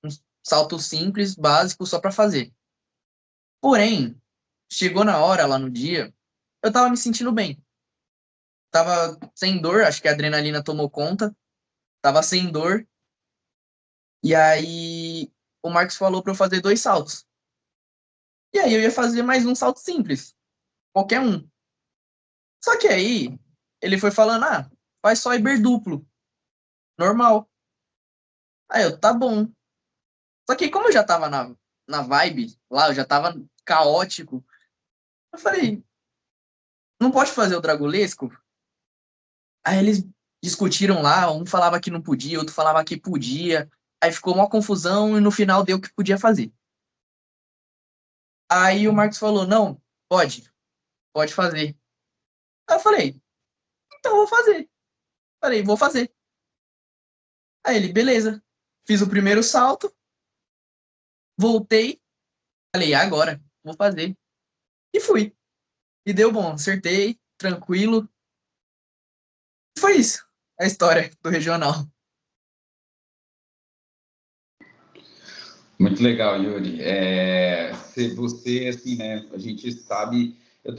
Um salto simples, básico, só pra fazer. Porém, chegou na hora, lá no dia, eu tava me sentindo bem. Tava sem dor, acho que a adrenalina tomou conta. Tava sem dor. E aí o Marcos falou pra eu fazer 2 saltos. E aí eu ia fazer mais um salto simples. Qualquer um. Só que aí ele foi falando, faz só Iber duplo. Normal. Aí eu, tá bom. Só que como eu já tava na vibe lá, eu já tava caótico, eu falei, não pode fazer o Dragulesco? Aí eles discutiram lá, um falava que não podia, outro falava que podia. Aí ficou uma confusão e no final deu o que podia fazer. Aí o Marcos falou, não, pode fazer. Aí eu falei, então eu vou fazer. Falei, vou fazer. Aí ele, beleza. Fiz o primeiro salto, voltei, falei, agora, vou fazer. E fui. E deu bom, acertei, tranquilo. E foi isso, a história do regional. Muito legal, Yuri. Se você, assim, né, a gente sabe, eu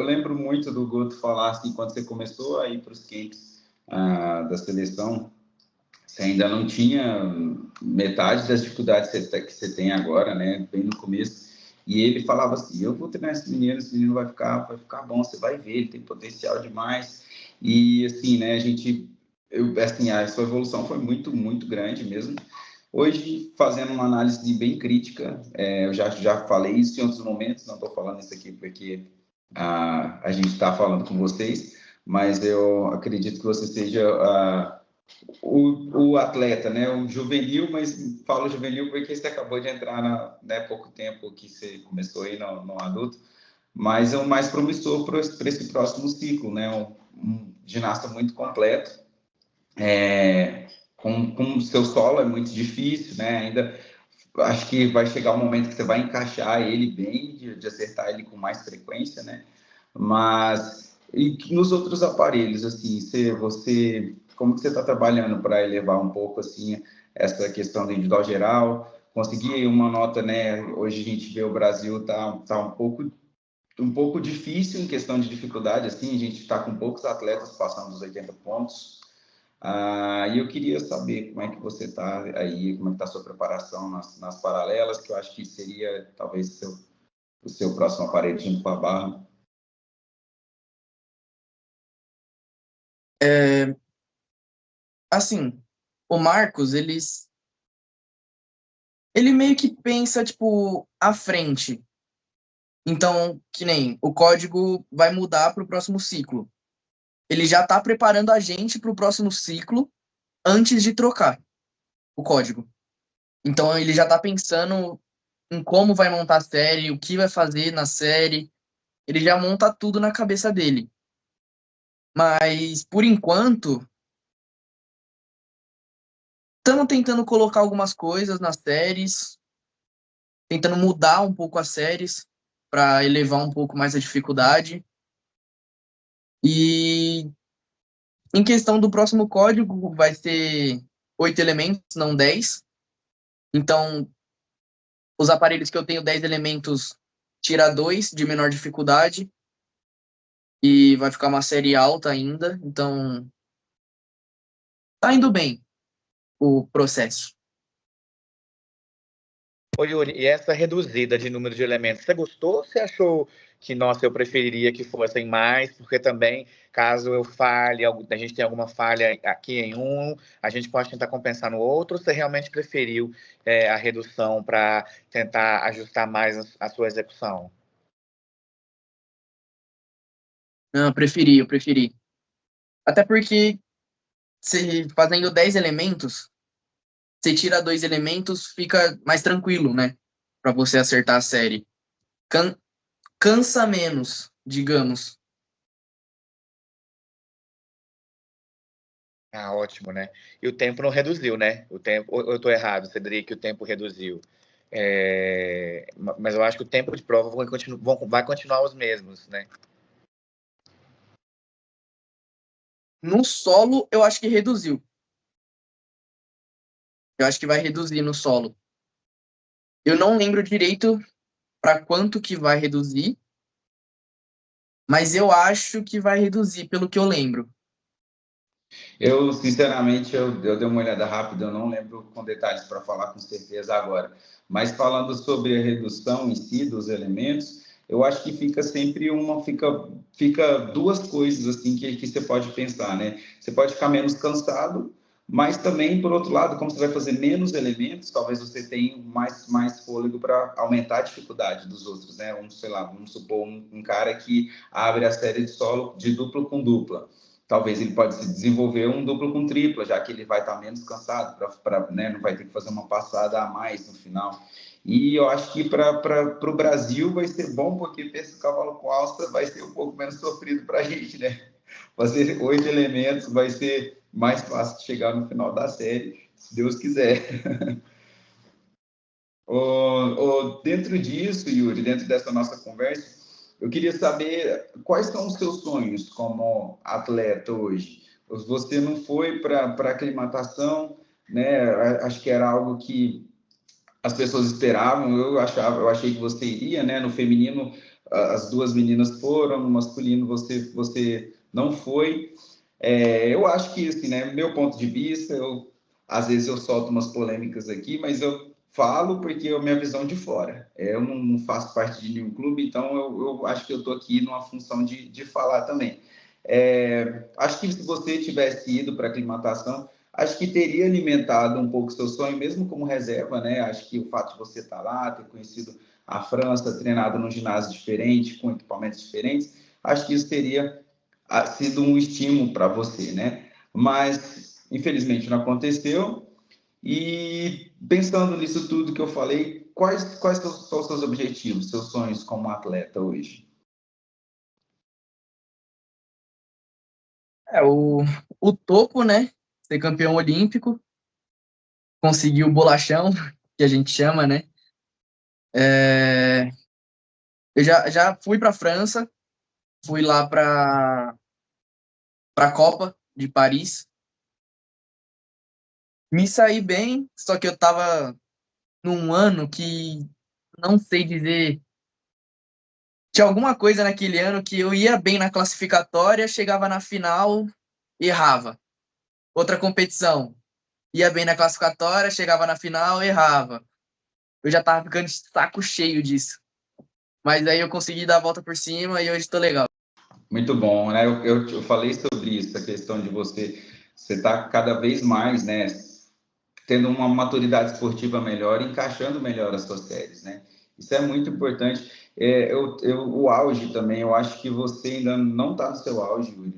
lembro muito do Guto falar, assim, quando você começou a ir para os camps da seleção, você ainda não tinha metade das dificuldades que você tem agora, né, bem no começo, e ele falava assim, eu vou treinar esse menino vai ficar bom, você vai ver, ele tem potencial demais, e assim, né, assim, a sua evolução foi muito, muito grande mesmo. Hoje, fazendo uma análise bem crítica, eu já falei isso em outros momentos, não estou falando isso aqui porque a gente está falando com vocês, mas eu acredito que você seja o atleta, né? O juvenil, mas falo juvenil porque você acabou de entrar há pouco tempo que você começou aí no adulto, mas é o mais promissor para esse próximo ciclo, né? Um ginasta muito completo. Com o seu solo é muito difícil, né? Ainda acho que vai chegar um momento que você vai encaixar ele bem, de acertar ele com mais frequência, né? Mas e nos outros aparelhos, assim, como que você está trabalhando para elevar um pouco assim essa questão do individual geral? Conseguir uma nota, né? Hoje a gente vê o Brasil tá um pouco difícil em questão de dificuldade, assim, a gente está com poucos atletas passando dos 80 pontos. E eu queria saber como é que você está aí, como é que está a sua preparação nas paralelas, que eu acho que seria talvez o seu próximo aparelho junto com a barra. Assim, o Marcos, ele meio que pensa, tipo, à frente. Então, que nem o código vai mudar para o próximo ciclo. Ele já está preparando a gente para o próximo ciclo antes de trocar o código. Então, ele já está pensando em como vai montar a série, o que vai fazer na série. Ele já monta tudo na cabeça dele. Mas, por enquanto, estamos tentando colocar algumas coisas nas séries, tentando mudar um pouco as séries para elevar um pouco mais a dificuldade. E em questão do próximo código, vai ser 8 elementos, não 10. Então, os aparelhos que eu tenho 10 elementos, tira 2 de menor dificuldade. E vai ficar uma série alta ainda. Então, tá indo bem o processo. Ô, Yuri, e essa reduzida de número de elementos, você gostou ou você achou que, nossa, eu preferiria que fossem mais? Porque também, caso eu falhe, a gente tem alguma falha aqui em um, a gente pode tentar compensar no outro, ou você realmente preferiu a redução para tentar ajustar mais a sua execução? Não, eu preferi. Até porque, fazendo 10 elementos, você tira 2 elementos, fica mais tranquilo, né? Para você acertar a série. Cansa menos, digamos. Ah, ótimo, né? E o tempo não reduziu, né? O tempo, ou eu estou errado, você diria que o tempo reduziu. Mas eu acho que o tempo de prova vai continuar os mesmos, né? No solo, eu acho que reduziu. Eu acho que vai reduzir no solo. Eu não lembro direito para quanto que vai reduzir, mas eu acho que vai reduzir, pelo que eu lembro. Eu, sinceramente, eu dei uma olhada rápida, eu não lembro com detalhes para falar com certeza agora. Mas falando sobre a redução em si dos elementos, eu acho que fica sempre fica duas coisas assim que você pode pensar, né? Você pode ficar menos cansado, mas também, por outro lado, como você vai fazer menos elementos, talvez você tenha mais fôlego para aumentar a dificuldade dos outros, né? Sei lá, vamos supor um cara que abre a série de solo de duplo com dupla. Talvez ele pode se desenvolver um duplo com tripla, já que ele vai estar menos cansado, né, não vai ter que fazer uma passada a mais no final. E eu acho que para o Brasil vai ser bom, porque peso cavalo com alça vai ser um pouco menos sofrido para a gente, né? Fazer 8 elementos vai ser mais fácil de chegar no final da série, se Deus quiser. Dentro disso, Yuri, dentro dessa nossa conversa, eu queria saber quais são os seus sonhos como atleta hoje. Você não foi para a aclimatação, né? Acho que era algo que as pessoas esperavam. Eu achei que você iria, né? No feminino, as duas meninas foram, no masculino você não foi. Eu acho que, assim, né? Meu ponto de vista, às vezes eu solto umas polêmicas aqui, mas eu falo porque é a minha visão de fora. Eu não faço parte de nenhum clube, então eu acho que eu estou aqui numa função de falar também. Acho que se você tivesse ido para a aclimatação, acho que teria alimentado um pouco seu sonho, mesmo como reserva, né? Acho que o fato de você estar lá, ter conhecido a França, treinado num ginásio diferente, com equipamentos diferentes, acho que isso teria sido um estímulo para você, né? Mas, infelizmente, não aconteceu. E pensando nisso tudo que eu falei, quais são os seus objetivos, seus sonhos como atleta hoje? O topo, né? Ser campeão olímpico, conseguir o bolachão, que a gente chama, né? Eu já fui para a França, fui lá para a Copa de Paris. Me saí bem, só que eu estava num ano que não sei dizer. Tinha alguma coisa naquele ano que eu ia bem na classificatória, chegava na final, errava. Outra competição, ia bem na classificatória, chegava na final, errava. Eu já tava ficando de saco cheio disso. Mas aí eu consegui dar a volta por cima e hoje tô legal. Muito bom, né? Eu falei sobre isso, a questão de você tá cada vez mais, né, tendo uma maturidade esportiva melhor, encaixando melhor as suas séries, né? Isso é muito importante. O auge também, eu acho que você ainda não está no seu auge, Yuri.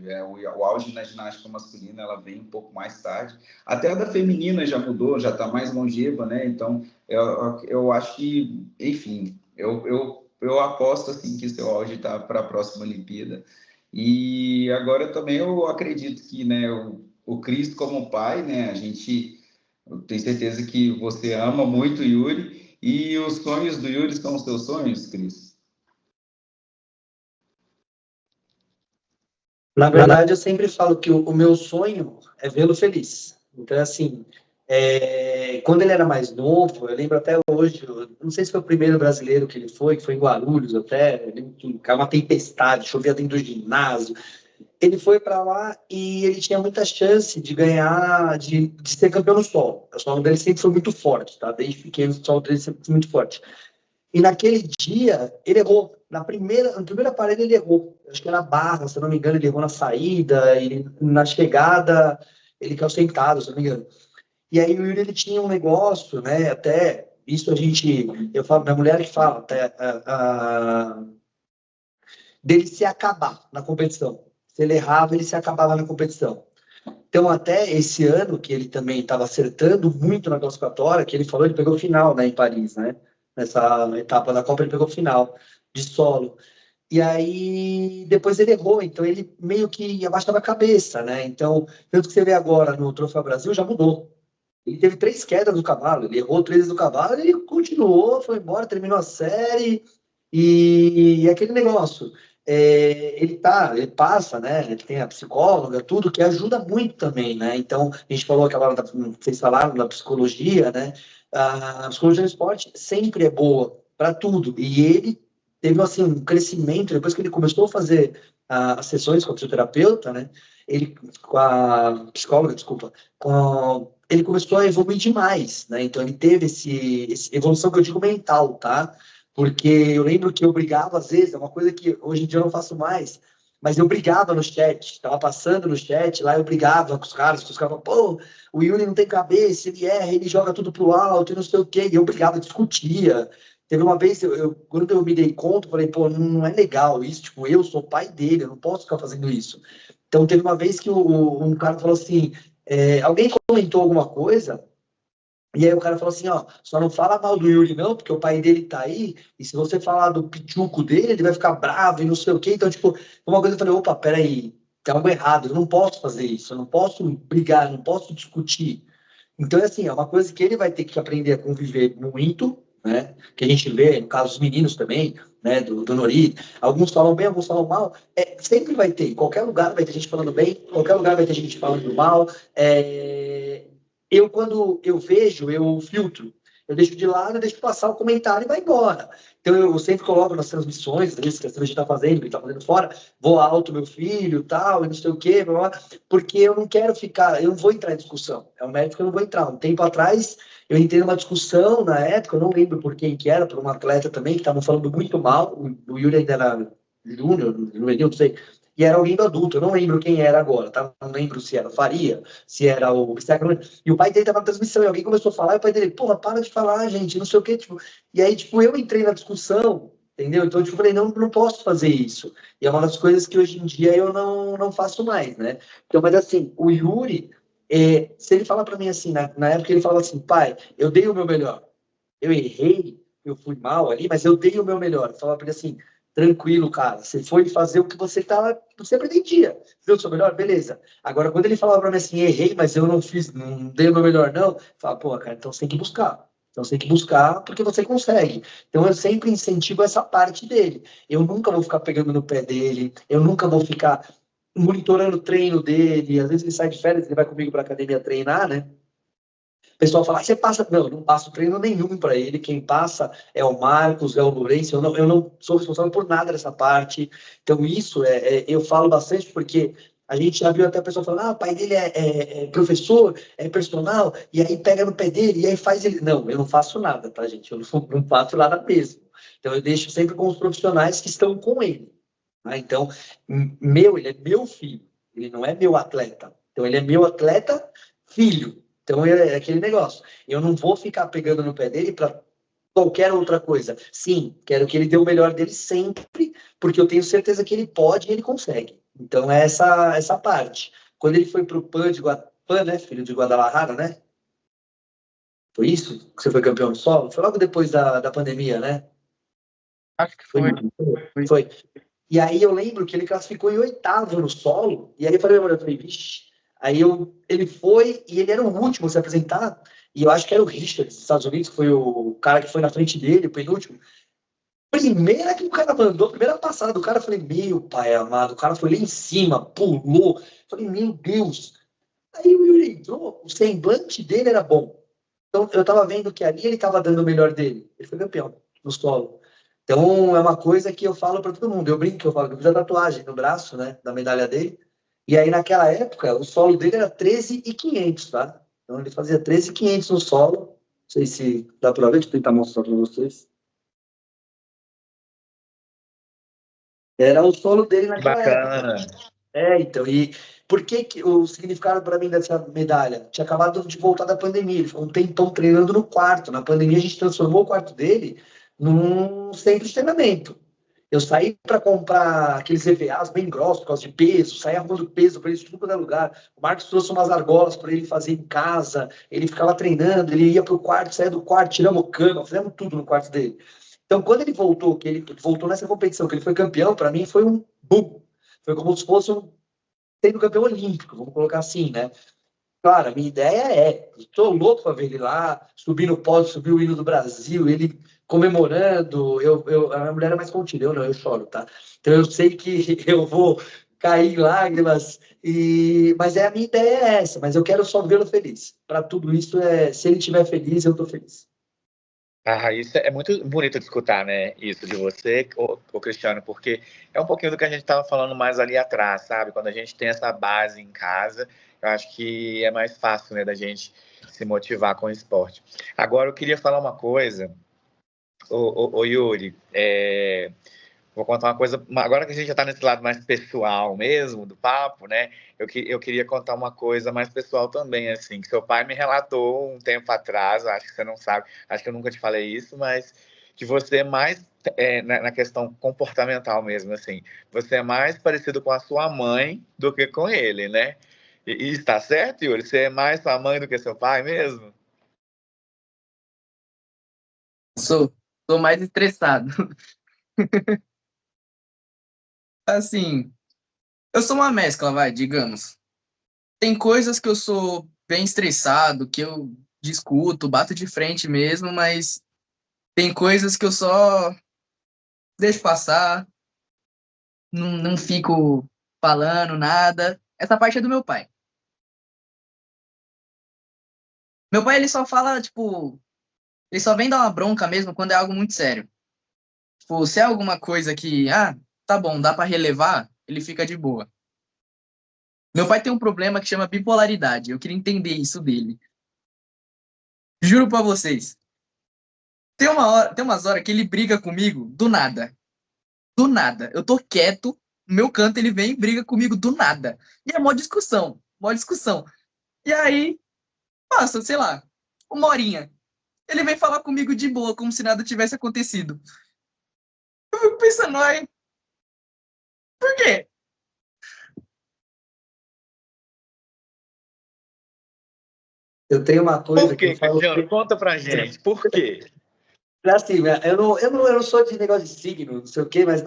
O auge na ginástica masculina, ela vem um pouco mais tarde. Até a da feminina já mudou, já está mais longeva, né? Então, eu acho que, enfim, eu aposto assim que seu auge está para a próxima Olimpíada. E agora também eu acredito que, né, o Cristo como pai, né, eu tenho certeza que você ama muito o Yuri, e os sonhos do Yuri são os seus sonhos, Cris? Na verdade, eu sempre falo que o meu sonho é vê-lo feliz. Então, assim, quando ele era mais novo, eu lembro até hoje, eu não sei se foi o primeiro brasileiro que foi em Guarulhos até, eu lembro que caiu uma tempestade, chovia dentro do ginásio. Ele foi para lá e ele tinha muita chance de ganhar, de ser campeão no solo. O solo dele sempre foi muito forte, tá? Desde pequeno, o solo dele sempre foi muito forte. E naquele dia, ele errou. Na primeira parede, ele errou. Acho que era barra, se eu não me engano, ele errou na saída, e na chegada, ele caiu sentado, se eu não me engano. E aí o Yuri, ele tinha um negócio, né? Até isso eu falo, minha mulher que fala, até, dele se acabar na competição. Se ele errava, ele se acabava na competição. Então, até esse ano, que ele também estava acertando muito na classificatória, que ele falou, ele pegou final, né, em Paris, né? Nessa etapa da Copa, ele pegou final de solo. E aí, depois ele errou, então ele meio que abaixava a cabeça, né? Então, tanto que você vê agora no Troféu Brasil, já mudou. Ele teve 3 quedas do cavalo, ele errou 3 do cavalo, ele continuou, foi embora, terminou a série, e aquele negócio. Ele passa, né? Ele tem a psicóloga, tudo, que ajuda muito também, né? Então, a gente falou aquela hora, vocês falaram da psicologia, né? A psicologia do esporte sempre é boa para tudo. E ele teve, assim, um crescimento, depois que ele começou a fazer as sessões com a fisioterapeuta, né? Com a psicóloga, desculpa, ele começou a evoluir demais, né? Então, ele teve essa evolução que eu digo mental, tá? Porque eu lembro que eu brigava, às vezes, é uma coisa que hoje em dia eu não faço mais, mas eu brigava no chat, estava passando no chat, lá eu brigava com os caras falavam, pô, o Yuri não tem cabeça, ele erra, ele joga tudo pro alto e não sei o quê, e eu brigava, discutia. Teve uma vez, quando eu me dei conta, eu falei, pô, não é legal isso, tipo, eu sou pai dele, eu não posso ficar fazendo isso. Então, teve uma vez que um cara falou assim, alguém comentou alguma coisa, e aí o cara falou assim, ó, só não fala mal do Yuri não, porque o pai dele tá aí, e se você falar do pituco dele, ele vai ficar bravo e não sei o quê. Então, tipo, uma coisa eu falei, opa, peraí, tem algo errado, eu não posso fazer isso, eu não posso brigar, eu não posso discutir. Então, é assim, é uma coisa que ele vai ter que aprender a conviver muito, né, que a gente vê, no caso dos meninos também, né, do Nori, alguns falam bem, alguns falam mal, sempre vai ter, em qualquer lugar vai ter gente falando bem, em qualquer lugar vai ter gente falando mal, quando eu vejo, eu filtro. Eu deixo de lado, eu deixo passar o comentário e vai embora. Então, eu sempre coloco nas transmissões, às vezes, que a gente está fazendo, que está fazendo fora, vou alto meu filho, tal, e não sei o quê, blá, blá, porque eu não quero ficar, eu não vou entrar em discussão. É um mérito que eu não vou entrar. Um tempo atrás, eu entrei numa discussão, na época, eu não lembro por quem que era, por um atleta também, que estavam falando muito mal, o Yuri ainda era júnior, juvenil, não sei, e era alguém do adulto, eu não lembro quem era agora, tá? Não lembro se era o Faria, se era o e o pai dele tava na transmissão, e alguém começou a falar, e o pai dele, porra, para de falar, gente, não sei o quê, tipo, e aí, tipo, eu entrei na discussão, entendeu? Então, tipo, eu falei, não posso fazer isso, e é uma das coisas que hoje em dia eu não faço mais, né? Então, mas assim, o Yuri, se ele falar para mim assim, na época ele falava assim, pai, eu dei o meu melhor, eu errei, eu fui mal ali, mas eu dei o meu melhor, eu falava para ele assim, tranquilo, cara. Você foi fazer o que você pretendia. Deu o seu melhor? Beleza. Agora, quando ele falava pra mim assim, errei, mas eu não fiz, não dei o meu melhor, não, eu falava, pô, cara, então você tem que buscar. Então você tem que buscar porque você consegue. Então eu sempre incentivo essa parte dele. Eu nunca vou ficar pegando no pé dele, eu nunca vou ficar monitorando o treino dele. Às vezes ele sai de férias, ele vai comigo pra academia treinar, né? O pessoal fala, você passa. Não, eu não passo treino nenhum para ele. Quem passa é o Marcos, é o Lourenço. Eu não sou responsável por nada dessa parte. Então, isso eu falo bastante porque a gente já viu até a pessoa falando, o pai dele é professor, é personal, e aí pega no pé dele, e aí faz ele. Não, eu não faço nada, tá, gente? Eu não faço nada mesmo. Então, eu deixo sempre com os profissionais que estão com ele. Tá? Então, ele é meu filho, ele não é meu atleta. Então, ele é meu atleta filho. Então, é aquele negócio. Eu não vou ficar pegando no pé dele para qualquer outra coisa. Sim, quero que ele dê o melhor dele sempre, porque eu tenho certeza que ele pode e ele consegue. Então, é essa parte. Quando ele foi para o PAN, né, filho de Guadalajara, né? Foi isso? Que você foi campeão solo? Foi logo depois da pandemia, né? Acho que Foi. foi. Foi. E aí eu lembro que ele classificou em 8º no solo, e aí eu falei, vixe. Ele foi, e ele era o último a se apresentar, e eu acho que era o Richard, dos Estados Unidos, que foi o cara que foi na frente dele, o penúltimo. Primeira que o cara mandou, primeira passada do cara, eu falei, meu pai amado, o cara foi lá em cima, pulou. Eu falei, meu Deus. Aí o Yuri entrou, o semblante dele era bom. Então eu tava vendo que ali ele tava dando o melhor dele. Ele foi campeão no solo. Então é uma coisa que eu falo para todo mundo. Eu brinco que eu falo que eu fiz a tatuagem no braço, né, da medalha dele. E aí naquela época o solo dele era 13.500, tá? Então ele fazia 13.500 no solo. Não sei se dá para ver, deixa eu tentar mostrar para vocês. Era o solo dele Que naquela época. bacana. Então, e por que o significado para mim dessa medalha? Tinha acabado de voltar da pandemia, ele ficou um tempão treinando no quarto. Na pandemia, a gente transformou o quarto dele num centro de treinamento. Eu saí para comprar aqueles EVAs bem grossos, por causa de peso, saí arrumando peso para ele de tudo quanto é lugar. O Marcos trouxe umas argolas para ele fazer em casa, ele ficava treinando, ele ia para o quarto, saía do quarto, tiramos cama, fizemos tudo no quarto dele. Então, quando ele voltou, que ele voltou nessa competição, que ele foi campeão, para mim foi um boom. Foi como se fosse sendo campeão olímpico, vamos colocar assim, né? Claro, a minha ideia estou louco para ver ele lá, subir no pódio, subir o hino do Brasil, ele comemorando. A minha mulher é mais contida, eu não, eu choro, tá? Então eu sei que eu vou cair em lágrimas, mas a minha ideia é essa, mas eu quero só vê-lo feliz. Para tudo isso, se ele estiver feliz, eu estou feliz. Ah, isso é muito bonito de escutar, né? Isso de você, ô Cristiano, porque é um pouquinho do que a gente estava falando mais ali atrás, sabe? Quando a gente tem essa base em casa, eu acho que é mais fácil, né, da gente se motivar com o esporte. Agora, eu queria falar uma coisa, ô Yuri, vou contar uma coisa, agora que a gente já está nesse lado mais pessoal mesmo do papo, né? Eu queria contar uma coisa mais pessoal também, assim, que seu pai me relatou um tempo atrás, acho que você não sabe, acho que eu nunca te falei isso, mas que você é mais, na questão comportamental mesmo, assim, você é mais parecido com a sua mãe do que com ele, né? E está certo, Yuri? Você é mais sua mãe do que seu pai mesmo? Sou mais estressado. Assim, eu sou uma mescla, digamos. Tem coisas que eu sou bem estressado, que eu discuto, bato de frente mesmo, mas tem coisas que eu só deixo passar, não fico falando nada. Essa parte é do meu pai. Meu pai, ele só fala, tipo, ele só vem dar uma bronca mesmo quando é algo muito sério. Tipo, se é alguma coisa que, tá bom, dá pra relevar, ele fica de boa. Meu pai tem um problema que chama bipolaridade. Eu queria entender isso dele. Juro pra vocês. Tem umas horas que ele briga comigo do nada. Do nada. Eu tô quieto, no meu canto, ele vem e briga comigo do nada. E é mó discussão. Mó discussão. E aí, passa, sei lá, uma horinha. Ele vem falar comigo de boa, como se nada tivesse acontecido. Eu fico pensando, ai, por quê? Eu tenho uma coisa Por que quê, eu falo. Cristiano? Conta pra gente, por quê? Assim, eu não sou de negócio de signo, não sei o quê, mas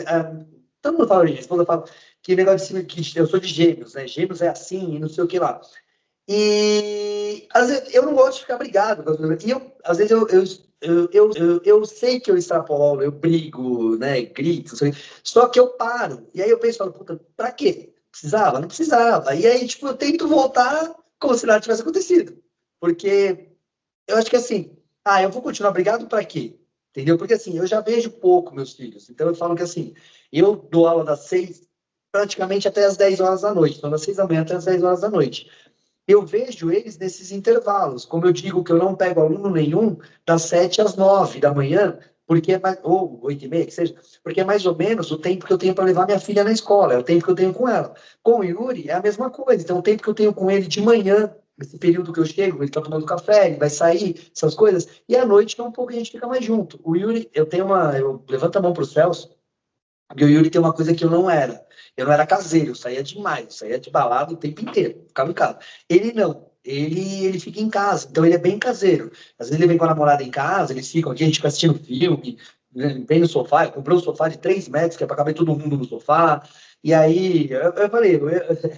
todo mundo fala isso. Todo mundo fala que negócio de signo, que eu sou de gêmeos, né? Gêmeos é assim, e não sei o que lá. E às vezes eu não gosto de ficar brigado com as pessoas. E às vezes eu sei que eu extrapolo, eu brigo, né? Grito, não sei, só que eu paro. E aí eu penso, puta, pra quê? Precisava? Não precisava. E aí, tipo, eu tento voltar como se nada tivesse acontecido. Porque eu acho que assim, eu vou continuar brigado para quê? Entendeu? Porque assim, eu já vejo pouco meus filhos. Então eu falo que assim, eu dou aula das 6 praticamente até as 10 horas da noite. Então das 6 da manhã até as 10 horas da noite. Eu vejo eles nesses intervalos. Como eu digo que eu não pego aluno nenhum das 7 às 9 da manhã, porque ou 8h30, que seja, porque é mais ou menos o tempo que eu tenho para levar minha filha na escola, é o tempo que eu tenho com ela. Com o Yuri é a mesma coisa. Então o tempo que eu tenho com ele de manhã, esse período que eu chego, ele tá tomando café, ele vai sair, essas coisas, e à noite é um pouco a gente fica mais junto. O Yuri, eu levanto a mão pro Celso, porque o Yuri tem uma coisa que eu não era. Eu não era caseiro, eu saía demais, eu saía de balada o tempo inteiro, ficava em casa. Ele não, ele fica em casa, então ele é bem caseiro. Às vezes ele vem com a namorada em casa, eles ficam aqui, a gente fica assistindo filme, né, vem no sofá, eu comprei um sofá de 3 metros, que é para caber todo mundo no sofá. E aí, eu falei,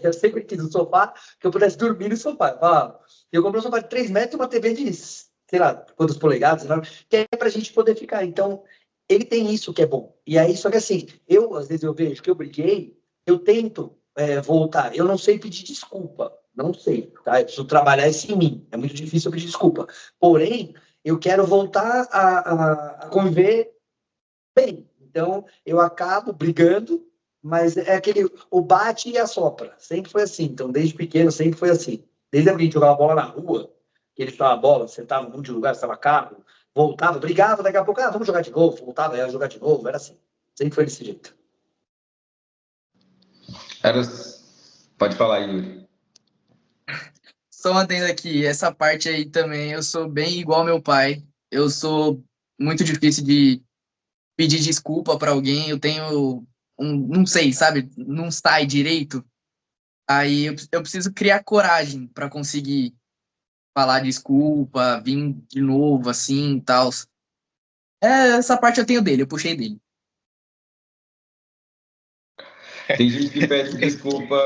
eu sempre quis um sofá que eu pudesse dormir no sofá. Eu comprei um sofá de 3 metros e uma TV de, sei lá, quantos polegadas, sei lá, que é pra gente poder ficar. Então, ele tem isso que é bom. E aí, só que assim, às vezes eu vejo que eu briguei, eu tento voltar. Eu não sei pedir desculpa. Não sei, tá? Eu preciso trabalhar isso em mim. É muito difícil eu pedir desculpa. Porém, eu quero voltar a conviver bem. Então, eu acabo brigando, mas é aquele, o bate e assopra. Sempre foi assim. Então, desde pequeno, sempre foi assim. Desde a gente jogava bola na rua, que ele estava a bola, sentava em um monte de lugar, estava carro, voltava, brigava, daqui a pouco, vamos jogar de novo, voltava, ia jogar de novo, era assim. Sempre foi desse jeito. Pode falar, Yuri. Só uma adendo aqui, essa parte aí também, eu sou bem igual ao meu pai. Eu sou muito difícil de pedir desculpa para alguém, eu tenho não sei, sabe, não sai direito. Aí eu preciso criar coragem para conseguir falar desculpa, vir de novo, assim, e tal. Essa parte eu tenho dele, eu puxei dele. Tem gente que pede desculpa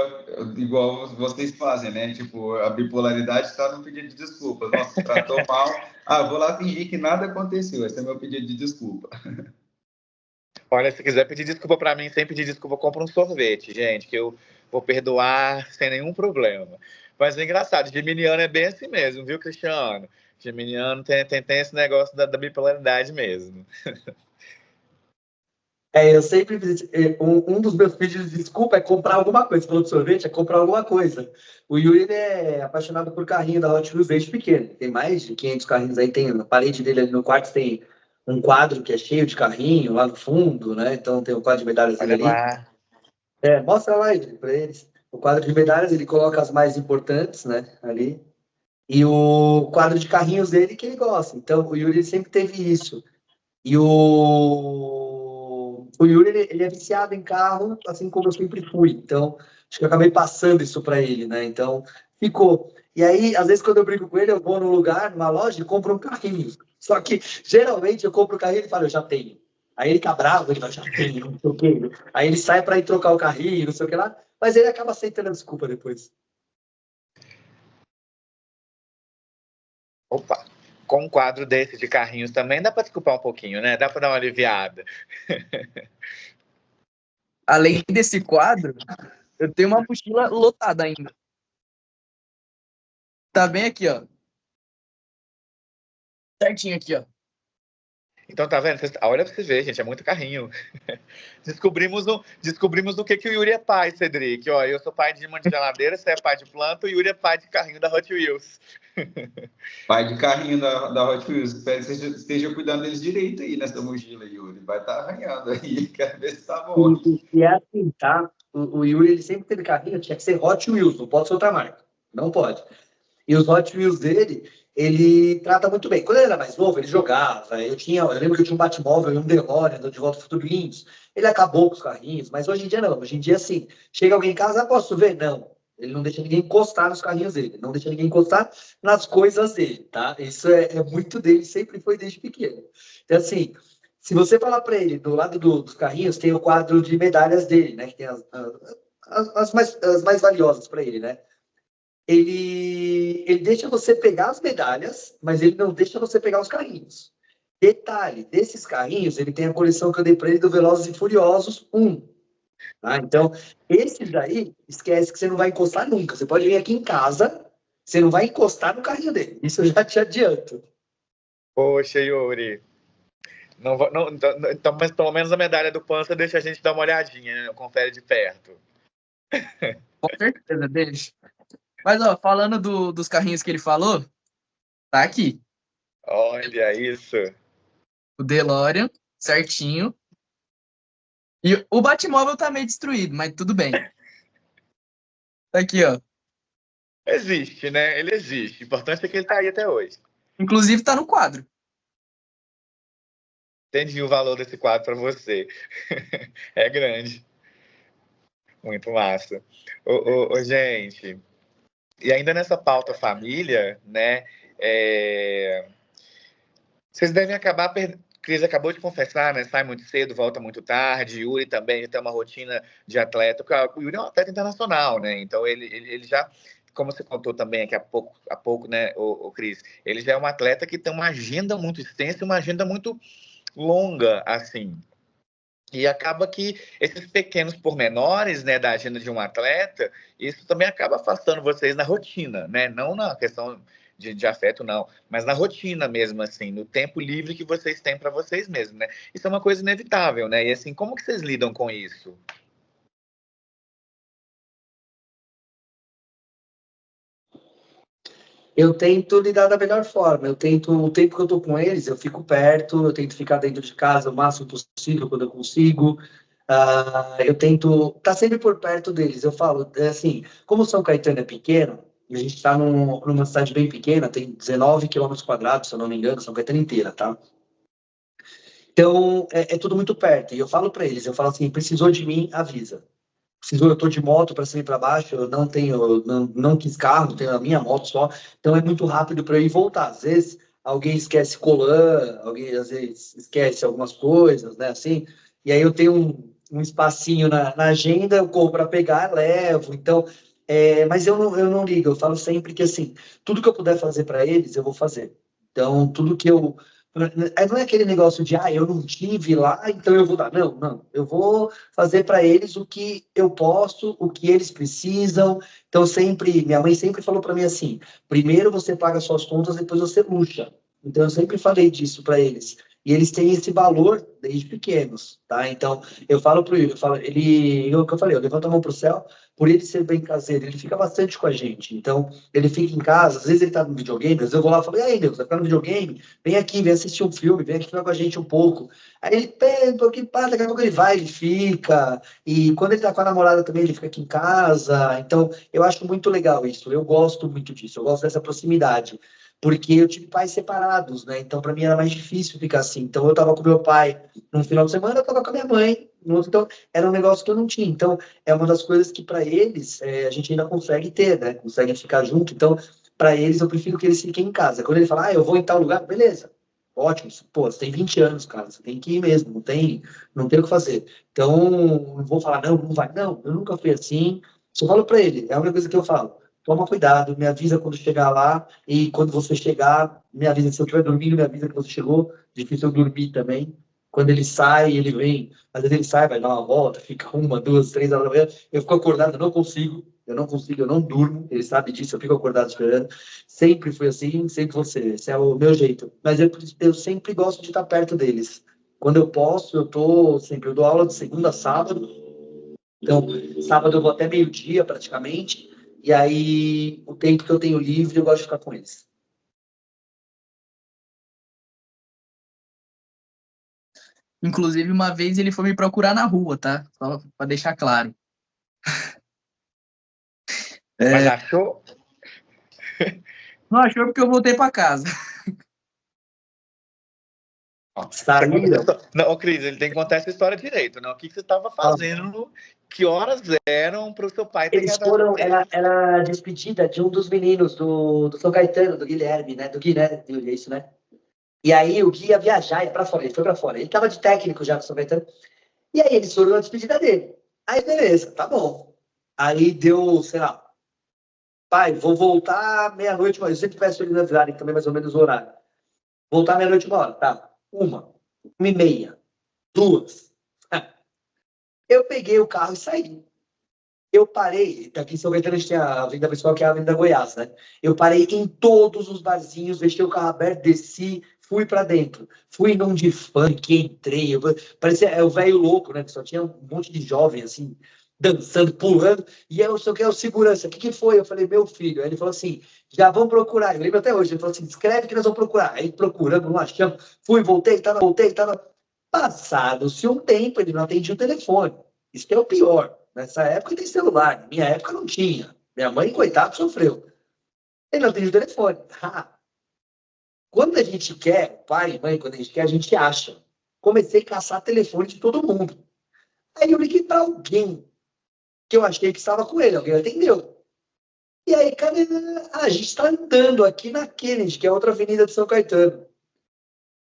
igual vocês fazem, né? Tipo, a bipolaridade está no pedido de desculpas. Nossa, tratou mal. Vou lá fingir que nada aconteceu. Esse é meu pedido de desculpa. Olha, se quiser pedir desculpa pra mim, sem pedir desculpa, compra um sorvete, gente, que eu vou perdoar sem nenhum problema. Mas é engraçado, geminiano é bem assim mesmo, viu, Cristiano? Geminiano tem esse negócio da bipolaridade mesmo. Eu sempre um dos meus pedidos de desculpa é comprar alguma coisa. Você falou de sorvete, é comprar alguma coisa. O Yuri ele é apaixonado por carrinho da Hot Wheels desde pequeno. Tem mais de 500 carrinhos aí. Tem na parede dele ali no quarto, tem um quadro que é cheio de carrinho lá no fundo, né? Então tem o quadro de medalhas dele ali. Lá. Mostra lá para eles. O quadro de medalhas ele coloca as mais importantes, né? Ali. E o quadro de carrinhos dele que ele gosta. Então o Yuri sempre teve isso. E o Yuri, ele é viciado em carro, assim como eu sempre fui. Então, acho que eu acabei passando isso para ele, né? Então, ficou. E aí, às vezes, quando eu brigo com ele, eu vou num lugar, numa loja, e compro um carrinho. Só que, geralmente, eu compro o carrinho e ele fala, eu já tenho. Aí ele fica bravo, ele fala, já tenho, não sei o quê. Aí ele sai para ir trocar o carrinho, não sei o que lá. Mas ele acaba aceitando a desculpa depois. Opa! Com um quadro desse de carrinhos também dá para desculpar um pouquinho, né? Dá para dar uma aliviada. Além desse quadro, eu tenho uma mochila lotada ainda. Tá bem aqui, ó. Certinho aqui, ó. Então, tá vendo? Olha pra você ver, gente, é muito carrinho. Descobrimos o que o Yuri é pai, Cedric. Ó, eu sou pai de imã de geladeira, você é pai de planta, o Yuri é pai de carrinho da Hot Wheels. Pai de carrinho da Hot Wheels. Espero que você esteja cuidando deles direito aí nessa mochila, Yuri. Vai estar arranhando aí, quero ver se tá bom. E é assim, tá? O Yuri, ele sempre teve carrinho, tinha que ser Hot Wheels, não pode ser outra marca. Não pode. E os Hot Wheels dele, ele trata muito bem. Quando ele era mais novo, ele jogava. Eu lembro que eu tinha um Batmóvel e um DeLorean do De Volta ao Futuro lindos. Ele acabou com os carrinhos, mas hoje em dia não. Hoje em dia, assim, chega alguém em casa, posso ver? Não. Ele não deixa ninguém encostar nos carrinhos dele. Não deixa ninguém encostar nas coisas dele, tá? Isso é muito dele, sempre foi desde pequeno. Então, assim, se você falar para ele, do lado dos carrinhos, tem o quadro de medalhas dele, né? Que tem as mais valiosas para ele, né? Ele deixa você pegar as medalhas, mas ele não deixa você pegar os carrinhos. Detalhe, desses carrinhos, ele tem a coleção que eu dei para ele do Velozes e Furiosos 1. Tá? Então, esses daí, esquece que você não vai encostar nunca. Você pode vir aqui em casa, você não vai encostar no carrinho dele. Isso eu já te adianto. Poxa, Yuri. Então, mas pelo menos a medalha do Pança deixa a gente dar uma olhadinha, né? Confere de perto. Com certeza, deixa. Mas, ó, falando dos carrinhos que ele falou, tá aqui. Olha isso. O DeLorean, certinho. E o Batmóvel tá meio destruído, mas tudo bem. Tá aqui, ó. Existe, né? Ele existe. O importante é que ele tá aí até hoje. Inclusive, tá no quadro. Entendi o valor desse quadro para você. É grande. Muito massa. Gente, e ainda nessa pauta família, né? Vocês devem acabar. Cris acabou de confessar, né? Sai muito cedo, volta muito tarde. Yuri também tem uma rotina de atleta. O Yuri é um atleta internacional, né? Então ele já, como você contou também aqui há pouco, né, o Cris, ele já é um atleta que tem uma agenda muito extensa e uma agenda muito longa, assim. E acaba que esses pequenos pormenores, né, da agenda de um atleta, isso também acaba afastando vocês na rotina, né? Não na questão de afeto, não, mas na rotina mesmo, assim, no tempo livre que vocês têm para vocês mesmos, né? Isso é uma coisa inevitável, né? E assim, como que vocês lidam com isso? Eu tento lidar da melhor forma. Eu tento, o tempo que eu tô com eles, eu fico perto, eu tento ficar dentro de casa o máximo possível quando eu consigo. Eu tento estar sempre por perto deles. Eu falo, assim, como São Caetano é pequeno, e a gente está numa cidade bem pequena, tem 19 quilômetros quadrados, se eu não me engano, São Caetano inteira, tá? Então, é tudo muito perto. E eu falo para eles, eu falo assim, precisou de mim, avisa. Precisou, eu tô de moto para cima e para baixo, eu não quis carro, tenho a minha moto só, então é muito rápido para eu ir e voltar. Às vezes alguém esquece colã, alguém às vezes esquece algumas coisas, né, assim, e aí eu tenho um espacinho na agenda, eu corro para pegar, levo, então, mas eu não ligo, eu falo sempre que, assim, tudo que eu puder fazer para eles, eu vou fazer. Então, tudo que eu... Não é aquele negócio de, eu não tive lá, então eu vou dar. Não, não. Eu vou fazer para eles o que eu posso, o que eles precisam. Então, minha mãe sempre falou para mim assim: primeiro você paga suas contas, depois você luxa. Então, eu sempre falei disso para eles. E eles têm esse valor desde pequenos, tá? Então, eu falo para ele, o que eu falei, eu levanto a mão para o céu, por ele ser bem caseiro, ele fica bastante com a gente. Então, ele fica em casa, às vezes ele tá no videogame, às vezes eu vou lá e falo, e aí, Deus, vai ficar no videogame? Vem aqui, vem assistir um filme, vem aqui ficar com a gente um pouco. Aí ele pega um pouquinho, passa, daqui a pouco ele vai, ele fica. E quando ele tá com a namorada também, ele fica aqui em casa. Então, eu acho muito legal isso. Eu gosto muito disso. Eu gosto dessa proximidade. Porque eu tive pais separados, né? Então, para mim era mais difícil ficar assim. Então, eu tava com meu pai num final de semana, eu tava com a minha mãe no outro. Então, era um negócio que eu não tinha. Então, é uma das coisas que para eles a gente ainda consegue ter, né? Consegue ficar junto. Então, para eles, eu prefiro que eles fiquem em casa. Quando ele fala, eu vou em tal lugar, beleza. Ótimo, pô, você tem 20 anos, cara, você tem que ir mesmo, não tem o que fazer. Então, não vou falar, não vai. Não, eu nunca fui assim. Só falo para ele, é a única coisa que eu falo. Toma cuidado, me avisa quando chegar lá, e quando você chegar, me avisa. Se eu estiver dormindo, me avisa que você chegou. Difícil eu dormir também. Quando ele sai, ele vem. Às vezes ele sai, vai dar uma volta, fica 1, 2, 3 horas da manhã. Eu fico acordado, eu não consigo, eu não durmo. Ele sabe disso, eu fico acordado esperando. Sempre fui assim, sempre vou ser. Esse é o meu jeito. Mas eu sempre gosto de estar perto deles. Quando eu posso, eu dou aula de segunda a sábado. Então, sábado eu vou até meio-dia, praticamente. E aí, o tempo que eu tenho livre, eu gosto de ficar com eles. Inclusive, uma vez ele foi me procurar na rua, tá? Só pra deixar claro. Mas achou? Não achou porque eu voltei pra casa. Saíram. Não, Cris, ele tem que contar essa história direito, né? O que você estava fazendo, que horas eram para o seu pai ter que Eles atrás foram, de você? era a despedida de um dos meninos do São Caetano, do Guilherme, né? Do Gui, né? É isso, né? E aí o Gui ia viajar, ia pra fora, ele foi pra fora. Ele tava de técnico já com o São Caetano. E aí eles foram na despedida dele. Aí, beleza, tá bom. Aí deu, sei lá, pai, vou voltar meia-noite, mas eu sempre peço eles avisarem também mais ou menos o horário. Voltar meia-noite, 1 hora, tá? 1h30, 2. Eu peguei o carro e saí. Eu parei, aqui em São Caetano a gente tem a Avenida Principal, que é a Avenida Goiás, né? Eu parei em todos os barzinhos, deixei o carro aberto, desci, fui pra dentro. Fui num de funk, entrei. Parecia o velho louco, né? Que só tinha um monte de jovem, assim, dançando, pulando. E eu só que é o segurança. O que foi? Eu falei, meu filho. Aí ele falou assim, já vão procurar. Eu lembro até hoje. Ele falou assim, escreve que nós vamos procurar. Aí procurando, não achamos. Fui, voltei, tava. Passado-se um tempo, ele não atendia o telefone. Isso que é o pior. Nessa época tem celular. Na minha época não tinha. Minha mãe, coitada, sofreu. Ele não atende o telefone. Quando a gente quer, pai, mãe, quando a gente quer, a gente acha. Comecei a caçar telefone de todo mundo. Aí eu liguei para alguém que eu achei que estava com ele, alguém atendeu. E aí, cara, a gente está andando aqui na Kennedy, que é outra avenida de São Caetano.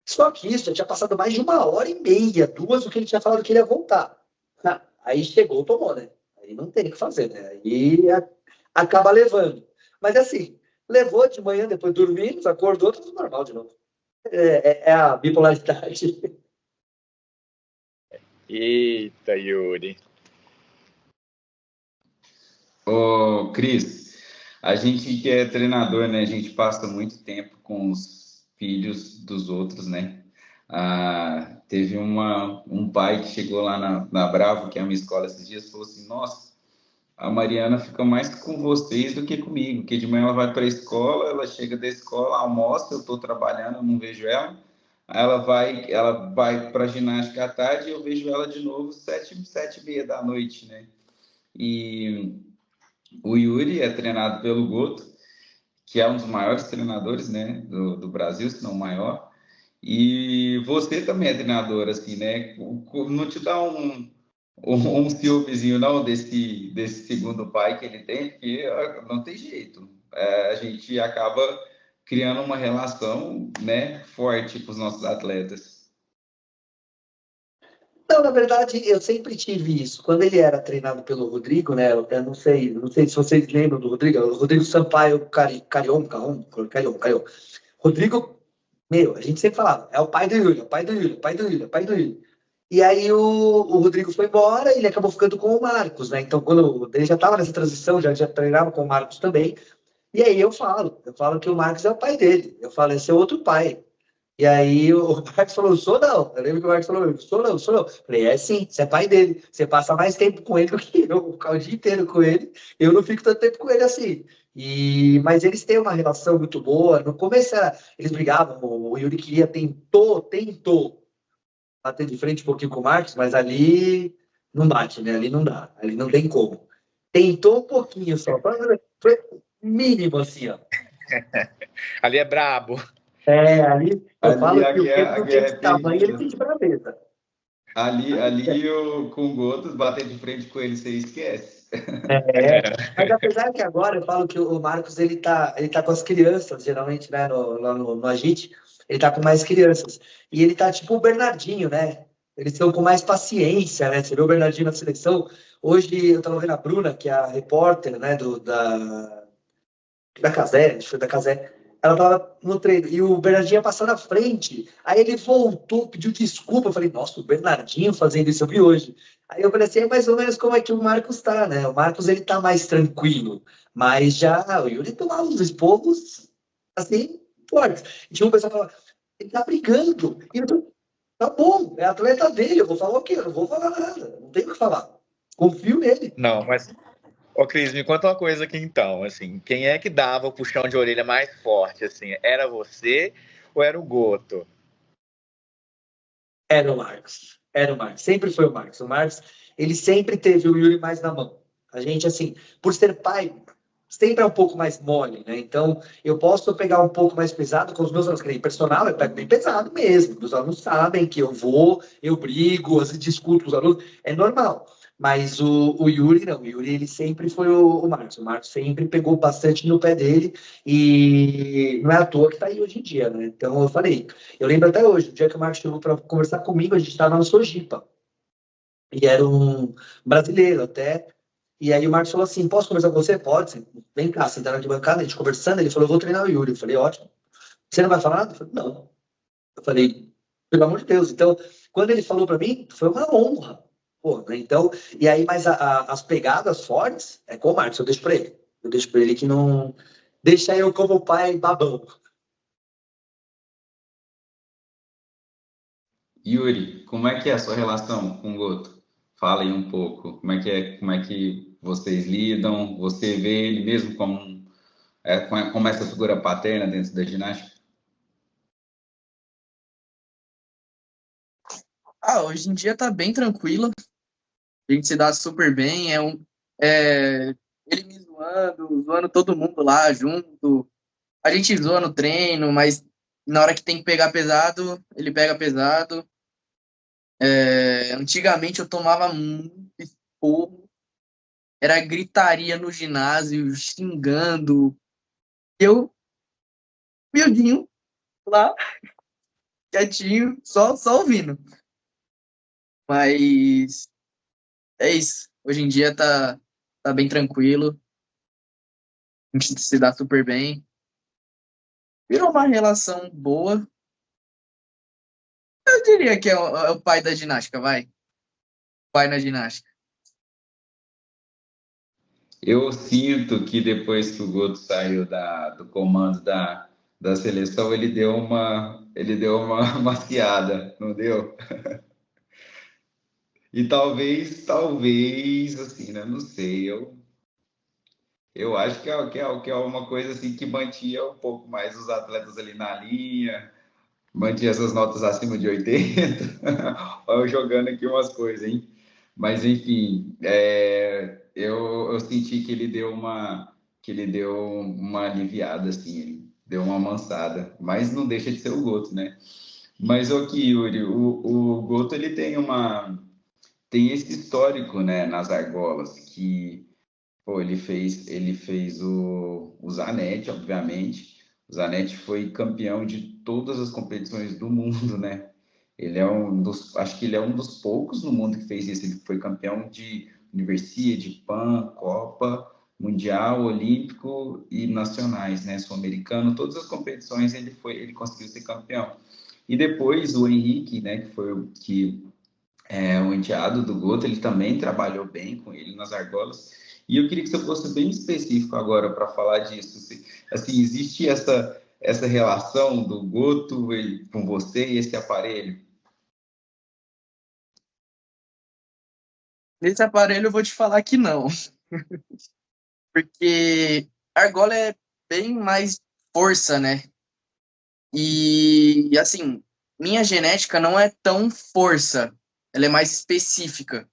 Só que isso já tinha passado mais de 1h30, 2, o que ele tinha falado que ele ia voltar. Aí chegou, tomou, né? Aí não tem o que fazer, né? Aí acaba levando. Mas assim, levou de manhã, depois dormimos, acordou, tudo normal de novo. É a bipolaridade. Eita, Yuri. Ô, Cris, a gente que é treinador, né? A gente passa muito tempo com os filhos dos outros, né? Teve um pai que chegou lá na Bravo, que é a minha escola, esses dias, falou assim: Nossa, a Mariana fica mais com vocês do que comigo, porque de manhã ela vai para a escola, ela chega da escola, almoça, eu estou trabalhando, eu não vejo ela. Aí ela vai para a ginástica à tarde e eu vejo ela de novo 7h30 da noite, né? E o Yuri é treinado pelo Goto, que é um dos maiores treinadores, né, do Brasil, se não o maior. E você também é treinador, assim, né? Não te dá um ciúmezinho, não, desse segundo pai que ele tem, porque não tem jeito. A gente acaba criando uma relação, né, forte com os nossos atletas. Não, na verdade, eu sempre tive isso. Quando ele era treinado pelo Rodrigo, né? Eu não sei se vocês lembram do Rodrigo, o Rodrigo Sampaio Carioca. Rodrigo, meu, a gente sempre falava, é o pai do Yuri, é o pai do Yuri, é o pai do Yuri, é o pai do Yuri. E aí o Rodrigo foi embora e ele acabou ficando com o Marcos, né? Então, quando ele já estava nessa transição, já treinava com o Marcos também. E aí eu falo que o Marcos é o pai dele. Eu falo, esse é outro pai. E aí o Marcos falou, sou não. Eu lembro que o Marcos falou, sou não, sou não. Eu falei, é sim, você é pai dele. Você passa mais tempo com ele do que eu, ficar o dia inteiro com ele. Eu não fico tanto tempo com ele assim. Mas eles têm uma relação muito boa. No começo eles brigavam, o Yuri tentou bater de frente um pouquinho com o Marcos, mas ali não bate, né? Ali não dá, ali não tem como. Tentou um pouquinho só, foi mínimo assim, ó. Ali é brabo. Ali eu Ali falo a que o guerra, Pedro a não tem guerra é de tamanho, ele terrível. tem de braveza. Ali com o Gotos, bater de frente com ele, você esquece. Mas apesar que agora eu falo que o Marcos ele tá com as crianças, geralmente, né, lá no Agite, ele tá com mais crianças. E ele tá tipo o Bernardinho, né? Eles estão com mais paciência, né? Você vê o Bernardinho na seleção. Hoje eu tava vendo a Bruna, que é a repórter, né, da Casé, acho que foi da Casé. Ela tava no treino e o Bernardinho ia passar na frente. Aí ele voltou, pediu desculpa. Eu falei, nossa, o Bernardinho fazendo isso eu vi hoje. Aí eu falei assim, é mais ou menos como é que o Marcos tá, né? O Marcos, ele tá mais tranquilo. Mas já o Yuri tomava uns esporros, assim, fortes. E tinha um pessoal que falava, ele tá brigando. E eu tô, tá bom, é atleta dele. Eu vou falar o quê? Eu não vou falar nada. Não tenho o que falar. Confio nele. Não, mas, ô Cris, me conta uma coisa aqui então, assim, quem é que dava o puxão de orelha mais forte, assim, era você ou era o Goto? Era o Marcos. Era o Marcos. Sempre foi o Marcos. O Marcos, ele sempre teve o Yuri mais na mão. A gente, assim, por ser pai, sempre é um pouco mais mole, né? Então, eu posso pegar um pouco mais pesado com os meus alunos. Que nem personal, eu pego bem pesado mesmo. Os alunos sabem que eu brigo, às vezes discuto com os alunos. É normal. Mas o Yuri, não. O Yuri, ele sempre foi o Marcos. O Marcos sempre pegou bastante no pé dele. E não é à toa que tá aí hoje em dia, né? Então, eu falei. Eu lembro até hoje, o dia que o Marcos chegou para conversar comigo, a gente estava no Sojipa. E era um brasileiro até. E aí o Marcos falou assim: posso conversar com você? Pode. Vem cá, sentaram de bancada, a gente conversando. Ele falou: eu vou treinar o Yuri. Eu falei: ótimo. Você não vai falar nada? Eu falei: não. Eu falei: pelo amor de Deus. Então, quando ele falou para mim, foi uma honra. Pô, né? Então, e aí, mas as pegadas fortes é com o Marcos, eu deixo para ele. Eu deixo para ele que não. Deixa eu como pai babão. Yuri, como é que é a sua relação com o Goto? Fala aí um pouco. Como é que vocês lidam? Você vê ele mesmo como essa figura paterna dentro da ginástica? Hoje em dia tá bem tranquilo. A gente se dá super bem. Ele mesmo zoando todo mundo lá junto. A gente zoa no treino, mas na hora que tem que pegar pesado, ele pega pesado. Antigamente eu tomava muito esporro, era gritaria no ginásio, xingando. Eu, miudinho, lá, quietinho, só ouvindo. Mas é isso. Hoje em dia tá bem tranquilo. A gente se dá super bem. Virou uma relação boa. Eu diria que é o pai da ginástica, vai. Pai na ginástica. Eu sinto que depois que o Guto saiu do comando da seleção, ele deu uma maquiada, não deu? E talvez, assim, né? Não sei, eu acho que é uma coisa assim que mantinha um pouco mais os atletas ali na linha, mantinha essas notas acima de 80. Olha eu jogando aqui umas coisas, hein? Mas, enfim, eu senti que ele deu uma aliviada, assim, ele deu uma amansada. Mas não deixa de ser o Goto, né? Mas, aqui, Yuri, o Goto, ele tem esse histórico, né, nas argolas, que pô, ele fez o Zanetti, obviamente. O Zanetti foi campeão de todas as competições do mundo, né? Acho que ele é um dos poucos no mundo que fez isso. Ele foi campeão de Universiade, de Pan, Copa, Mundial, Olímpico e nacionais, né? Sul-americano, todas as competições ele conseguiu ser campeão. E depois o Henrique, né, que foi o enteado do Goto, ele também trabalhou bem com ele nas argolas. E eu queria que você fosse bem específico agora para falar disso. Assim, existe essa relação do Goto com você e esse aparelho? Nesse aparelho eu vou te falar que não. Porque a argola é bem mais força, né? E, assim, minha genética não é tão força. Ela é mais específica.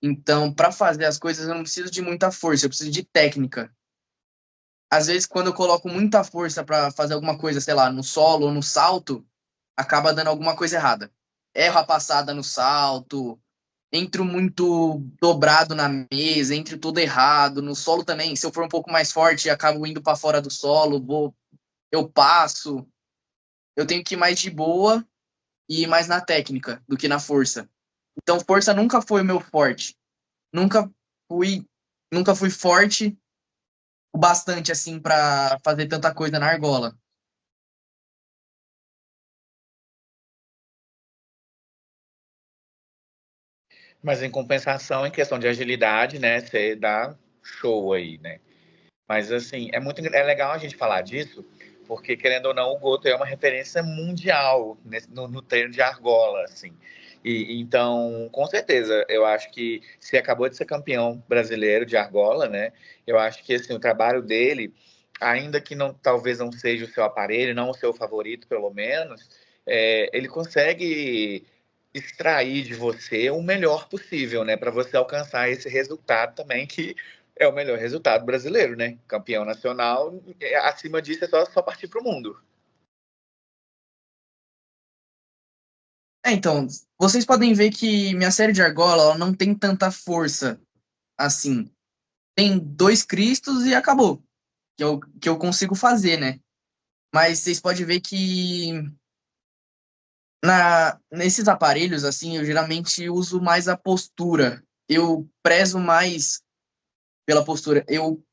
Então, para fazer as coisas, eu não preciso de muita força, eu preciso de técnica. Às vezes, quando eu coloco muita força para fazer alguma coisa, sei lá, no solo ou no salto, acaba dando alguma coisa errada. Erro a passada no salto, entro muito dobrado na mesa, entro todo errado. No solo também, se eu for um pouco mais forte, acabo indo para fora do solo, eu passo. Eu tenho que ir mais de boa e ir mais na técnica do que na força. Então, força nunca foi o meu forte. Nunca fui, nunca fui forte o bastante assim para fazer tanta coisa na argola. Mas em compensação, em questão de agilidade, né, você dá show aí, né? Mas assim, é legal a gente falar disso, porque querendo ou não, o Goto é uma referência mundial no treino de argola, assim. E então, com certeza, eu acho que se acabou de ser campeão brasileiro de argola, né? Eu acho que assim, o trabalho dele, ainda que não, talvez não seja o seu aparelho, não o seu favorito, pelo menos, ele consegue extrair de você o melhor possível, né? Para você alcançar esse resultado também, que é o melhor resultado brasileiro, né? Campeão nacional, acima disso é só partir para o mundo. Então, vocês podem ver que minha série de argola ela não tem tanta força assim. Tem dois cristos e acabou. Que eu consigo fazer, né? Mas vocês podem ver que nesses aparelhos, assim, eu geralmente uso mais a postura. Eu prezo mais pela postura. Eu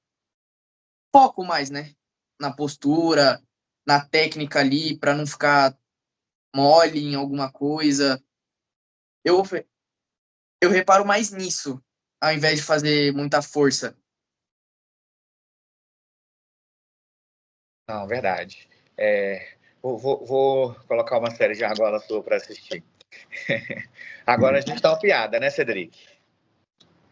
foco mais, né? Na postura, na técnica ali, para não ficar mole em alguma coisa. Eu, eu reparo mais nisso, ao invés de fazer muita força. Não, verdade. Vou colocar uma série de argola sua para assistir. Agora a gente tá uma piada, né, Cedric?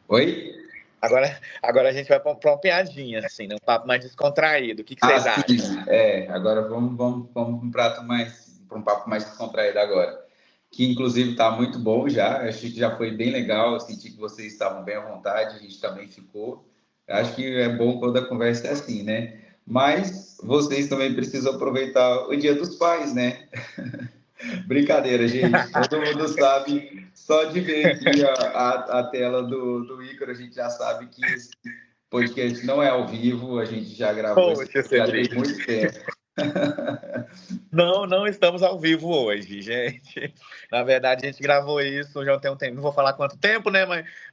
Oi? Agora a gente vai para uma piadinha, assim, né? Um papo mais descontraído. O que vocês acham? Sim. Agora vamos para um papo mais descontraído agora. Que inclusive está muito bom já. Achei que já foi bem legal. Eu senti que vocês estavam bem à vontade, a gente também ficou. Acho que é bom quando a conversa é assim, né? Mas vocês também precisam aproveitar o Dia dos Pais, né? Brincadeira, gente. Todo mundo sabe, só de ver aqui a tela do Ícaro, a gente já sabe que esse podcast não é ao vivo, a gente já gravou esse Poxa, já tem Celito. muito tempo. Não, não estamos ao vivo hoje, gente. Na verdade, a gente gravou isso já tem um tempo. Não vou falar quanto tempo, né?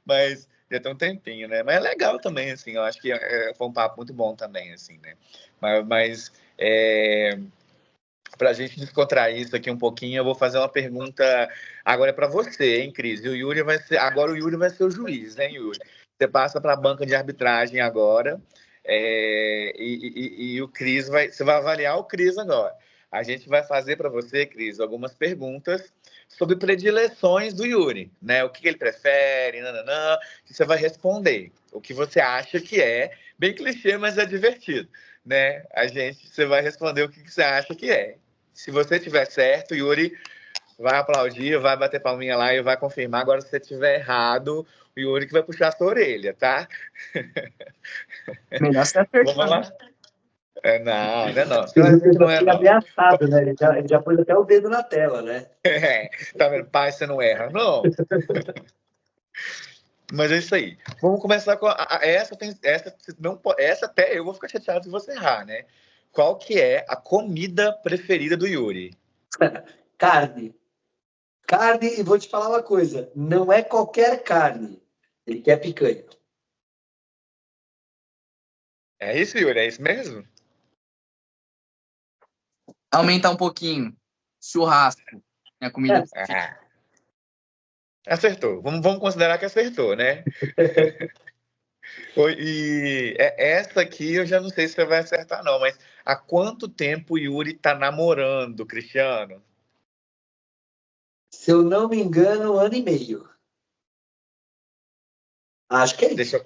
Mas já tem um tempinho, né? Mas é legal também, assim. Eu acho que foi um papo muito bom também, assim, né? Mas para a gente descontrair isso aqui um pouquinho, eu vou fazer uma pergunta agora para você, hein, Cris? E o Yuri vai ser o juiz, hein, Yuri? Você passa para a banca de arbitragem agora. E o Cris você vai avaliar o Cris agora. A gente vai fazer para você, Cris, algumas perguntas sobre predileções do Yuri, né? O que ele prefere, nananã, que você vai responder. O que você acha que é, bem clichê, mas é divertido, né? Você vai responder o que você acha que é. Se você tiver certo, Yuri vai aplaudir, vai bater palminha lá e vai confirmar. Agora, se você tiver errado, o Yuri que vai puxar a sua orelha, tá? Melhor se acertar. Vamos lá? Não. Ele Não já é, foi não. ameaçado, né? Ele já pôs até o dedo na tela, né? Tá vendo? Pai, você não erra. Não. Mas é isso aí. Vamos começar com essa até eu vou ficar chateado se você errar, né? Qual que é a comida preferida do Yuri? Carne. Carne, e vou te falar uma coisa, não é qualquer carne. Ele quer picanha. É isso, Yuri? É isso mesmo? Aumentar um pouquinho. Churrasco. Minha comida. Ah, acertou. Vamos considerar que acertou, né? Essa aqui eu já não sei se você vai acertar, não, mas há quanto tempo o Yuri tá namorando o Cristiano? Se eu não me engano, 1 ano e meio. Acho que é isso.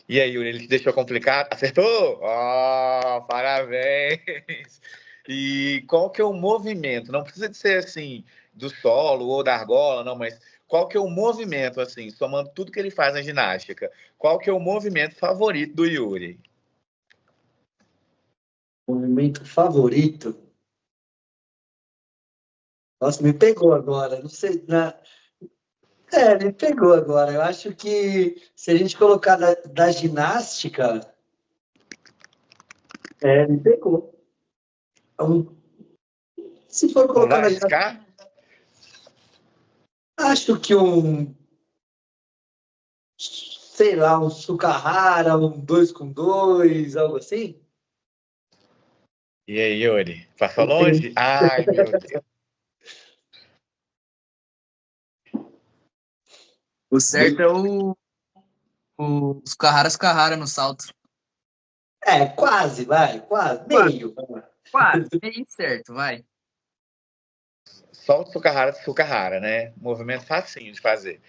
E aí, Yuri, ele te deixou complicado? Acertou? Oh, parabéns! E qual que é o movimento? Não precisa de ser assim, do solo ou da argola, não, mas qual que é o movimento, assim, somando tudo que ele faz na ginástica? Qual que é o movimento favorito do Yuri? Movimento favorito? Nossa, me pegou agora. Não sei. Me pegou agora. Eu acho que se a gente colocar da ginástica, me pegou. Então, se for Vamos colocar lá, na ginástica, arriscar? acho que sei lá, um Sukahara, um 2 com 2, algo assim. E aí, Yuri? Passou longe? Ai, meu Deus. O certo é os Carrara no salto. Quase, vai, quase, meio. Quase, meio certo, vai. Só o Sukahara, né? Movimento facinho de fazer.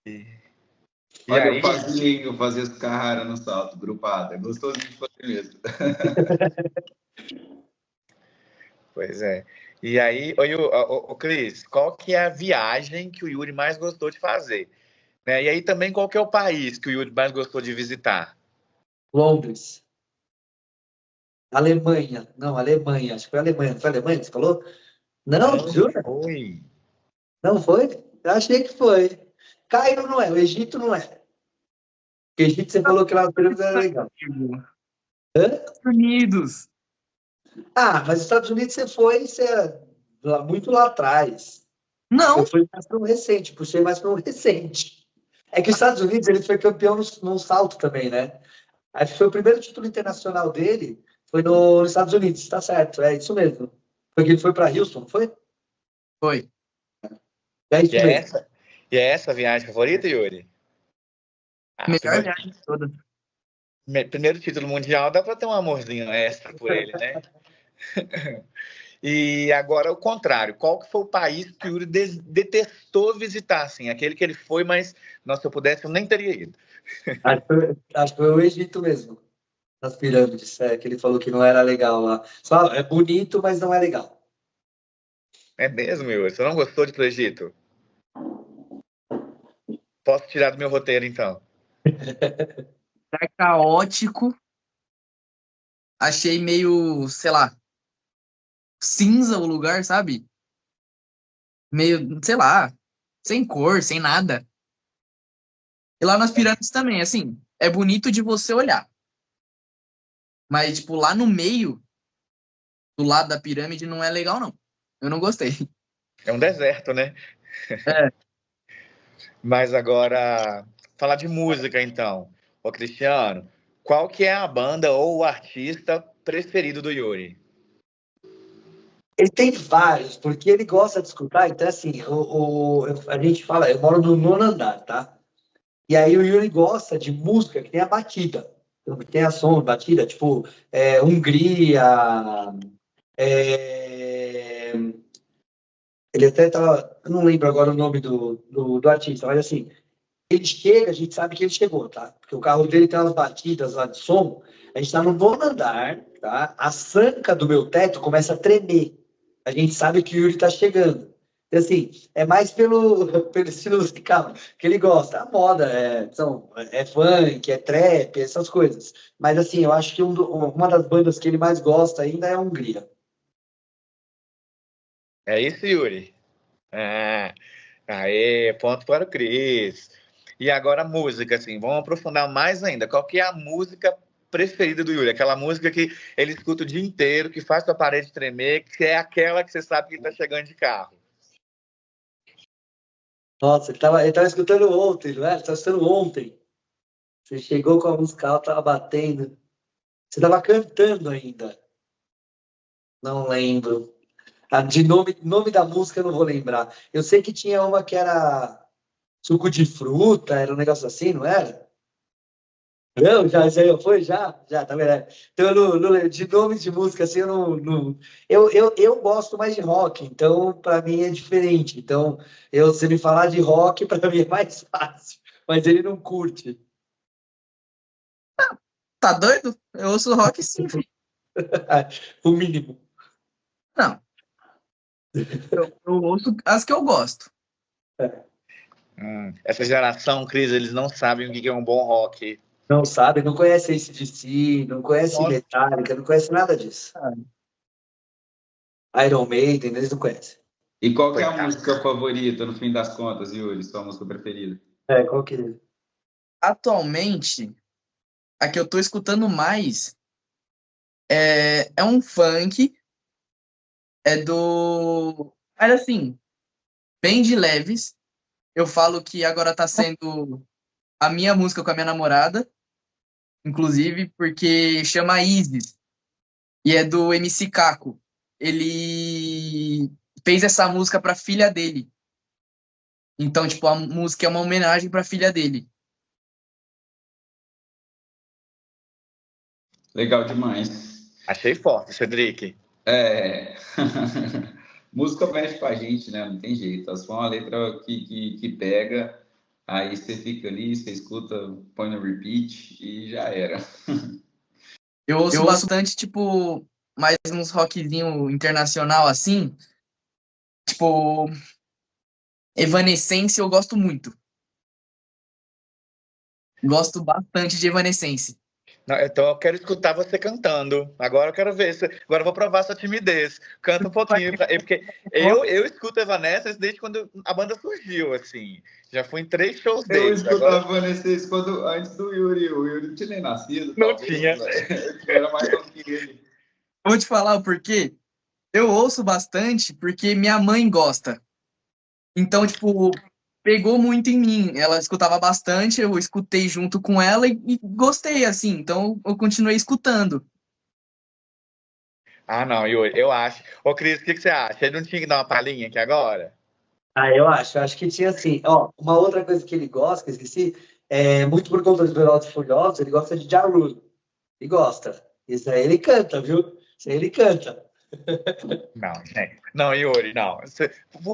E Olha, aí, eu fazia esse Carrara no salto, grupada. É gostosinho de fazer mesmo. pois é. E aí, ô, Cris, qual que é a viagem que o Yuri mais gostou de fazer? Né? E aí também, qual que é o país que o Yuri mais gostou de visitar? Londres. Alemanha. Não, Alemanha. Acho que foi Alemanha. Não foi Alemanha que você falou? Não, jura? Foi. Não foi? Eu achei que foi. Cairo não é, o Egito não é. O Egito você falou que lá no período era legal. Estados Unidos. Mas os Estados Unidos você é muito lá atrás. Não. Você foi mais para um recente, puxei mais para um recente. É que os Estados Unidos ele foi campeão no salto também, né? Acho que foi o primeiro título internacional dele, foi nos Estados Unidos, tá certo, é isso mesmo. Foi que ele foi para Houston, não foi? Foi. É isso mesmo. E é essa a viagem favorita, Yuri? Melhor viagem de todas. Primeiro título mundial, dá para ter um amorzinho extra por ele, né? E agora o contrário. Qual que foi o país que o Yuri detestou visitar, assim? Aquele que ele foi, mas, nossa, se eu pudesse, eu nem teria ido. Acho que foi o Egito mesmo. Nas pirâmides, que ele falou que não era legal lá. Só é bonito, mas não é legal. É mesmo, Yuri? Você não gostou de ir pro Egito? Posso tirar do meu roteiro, então. Tá caótico. Achei meio, sei lá, cinza o lugar, sabe? Meio, sei lá, sem cor, sem nada. E lá nas pirâmides também, assim, é bonito de você olhar. Mas, tipo, lá no meio, do lado da pirâmide, não é legal, não. Eu não gostei. É um deserto, né? É. Mas agora, falar de música, então. Ô, Cristiano, qual que é a banda ou o artista preferido do Yuri? Ele tem vários, porque ele gosta de escutar. Então, assim, a gente fala, eu moro no nono andar, tá? E aí o Yuri gosta de música que tem a batida. Então, que tem a som, batida, tipo, Hungria. é, Ele até tava. Eu não lembro agora o nome do artista, mas assim, ele chega, a gente sabe que ele chegou, tá? Porque o carro dele tem umas batidas lá de som. A gente tá no nono andar, tá? A sanca do meu teto começa a tremer. A gente sabe que o Yuri tá chegando. Então, assim, é mais pelo estilo musical que ele gosta. A moda é funk, é trap, essas coisas. Mas, assim, eu acho que uma das bandas que ele mais gosta ainda é a Hungria. É isso, Yuri? Ah, aê, ponto para o Cris. E agora a música, assim, vamos aprofundar mais ainda. Qual que é a música preferida do Yuri? Aquela música que ele escuta o dia inteiro, que faz sua parede tremer, que é aquela que você sabe que ele tá chegando de carro. Nossa, ele tava escutando ontem, não é? Ele tava escutando ontem. Você chegou com a música alta, tava batendo. Você tava cantando ainda. Não lembro. De nome da música eu não vou lembrar. Eu sei que tinha uma que era suco de fruta, era um negócio assim, não era? Não, já foi? Já, tá vendo? Então, de nomes de música, assim, eu não. Eu gosto mais de rock, então, para mim é diferente. Então, se me falar de rock, para mim é mais fácil. Mas ele não curte. Tá doido? Eu ouço rock sim, filho. O mínimo. Não, eu ouço as que eu gosto. Essa geração, Cris, eles não sabem o que é um bom rock. Não sabe, não conhece AC/DC, não conhece Nossa. Metallica, não conhece nada disso. Iron Maiden, eles não conhecem. E qual que é a Coitado. música favorita, no fim das contas, Yuri? Sua música preferida? Qual que é? Atualmente, a que eu tô escutando mais é um funk, é do... Mas assim, bem de leves. Eu falo que agora tá sendo a minha música com a minha namorada, inclusive, porque chama Isis, e é do MC Caco. Ele fez essa música pra filha dele. Então, tipo, a música é uma homenagem pra filha dele. Legal demais. Achei forte, Cedric. É. Música mexe com a gente, né? Não tem jeito. Se for uma letra que pega, aí você fica ali, você escuta, põe no repeat e já era. Eu ouço bastante, tipo, mais uns rockzinho internacional assim. Tipo, Evanescence eu gosto muito. Gosto bastante de Evanescence. Não, então eu quero escutar você cantando. Agora eu quero ver. Agora eu vou provar sua timidez. Canta um pouquinho. Porque eu escuto Evanescence desde quando a banda surgiu, assim. Já fui em 3 shows Eu deles. escutava Agora Evanescence antes do Yuri. O Yuri não tinha nem nascido. não Talvez, tinha. eu era mais novo que ele. Vou te falar o porquê. Eu ouço bastante porque minha mãe gosta. Então, tipo, pegou muito em mim. Ela escutava bastante, eu escutei junto com ela e gostei, assim. Então, eu continuei escutando. Ah, não, Yuri, eu acho. Ô, Cris, o que você acha? Ele não tinha que dar uma palhinha aqui agora? Eu acho que tinha assim, ó, uma outra coisa que ele gosta, que eu esqueci, muito por conta dos Velozes e Furiosos, ele gosta de Ja Rule. Ele gosta. Isso aí ele canta, viu? Isso aí ele canta. Não, gente. Não, Yuri, não.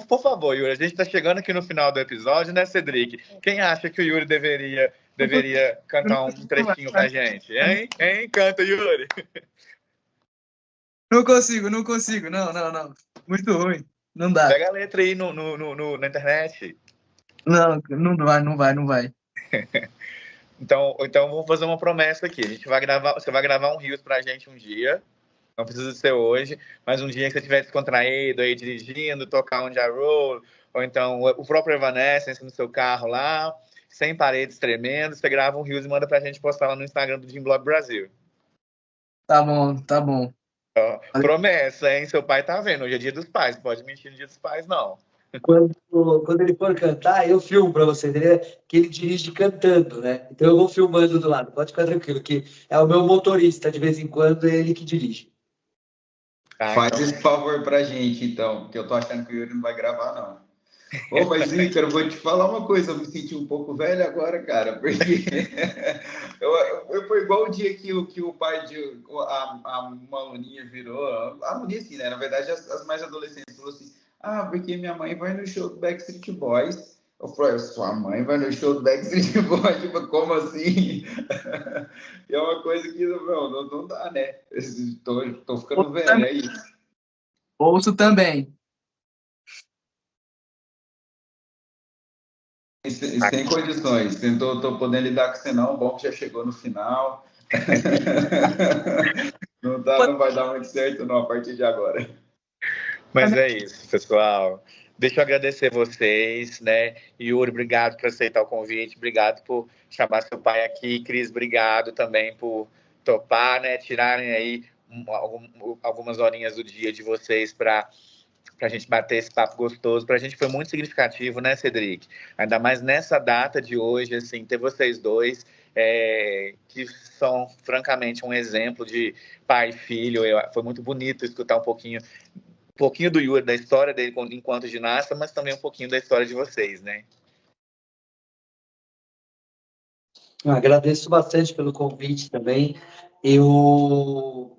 Por favor, Yuri, a gente tá chegando aqui no final do episódio, né, Cedric? Quem acha que o Yuri deveria cantar um trechinho pra gente? Hein? Hein? Canta, Yuri. Não consigo. Não. Muito ruim. Não dá. Pega a letra aí na internet. Não, não vai. Então vou fazer uma promessa aqui. Você vai gravar um Reels pra gente um dia. Não precisa ser hoje, mas um dia que você estiver descontraído aí dirigindo, tocar um Ja Rule, ou então o próprio Evanescence no seu carro lá, sem paredes tremendo, você grava um Reels e manda pra gente postar lá no Instagram do Jim Blog Brasil. Tá bom, tá bom. Promessa, hein? Seu pai tá vendo. Hoje é dia dos pais. Não pode mentir no dia dos pais, não. Quando ele for cantar, eu filmo para você, entendeu? Que ele dirige cantando, né? Então eu vou filmando do lado. Pode ficar tranquilo, que é o meu motorista, de vez em quando, é ele que dirige. Faz esse favor pra gente, então, porque eu tô achando que o Yuri não vai gravar, não. Ô, mas, Ícaro, vou te falar uma coisa, eu me senti um pouco velho agora, cara, porque foi igual o dia que o pai de uma aluninha virou, a aluninha assim, né, na verdade as mais adolescentes falou assim, porque minha mãe vai no show do Backstreet Boys. Eu falei, sua mãe vai no show do Backstreet Boys? Tipo, como assim? É uma coisa que não dá, né? Tô ficando velho, é isso. Ouço também. Sem condições. Tô podendo lidar com você não. Bom que já chegou no final. Não vai dar muito certo não a partir de agora. Mas é isso, pessoal. Deixa eu agradecer vocês, né? Yuri, obrigado por aceitar o convite. Obrigado por chamar seu pai aqui. Cris, obrigado também por topar, né? Tirarem aí algumas horinhas do dia de vocês para a gente bater esse papo gostoso. Para a gente foi muito significativo, né, Cedric? Ainda mais nessa data de hoje, assim, ter vocês dois, que são, francamente, um exemplo de pai e filho. Foi muito bonito escutar um pouquinho do Yuri, da história dele enquanto ginasta, mas também um pouquinho da história de vocês, né? Agradeço bastante pelo convite também.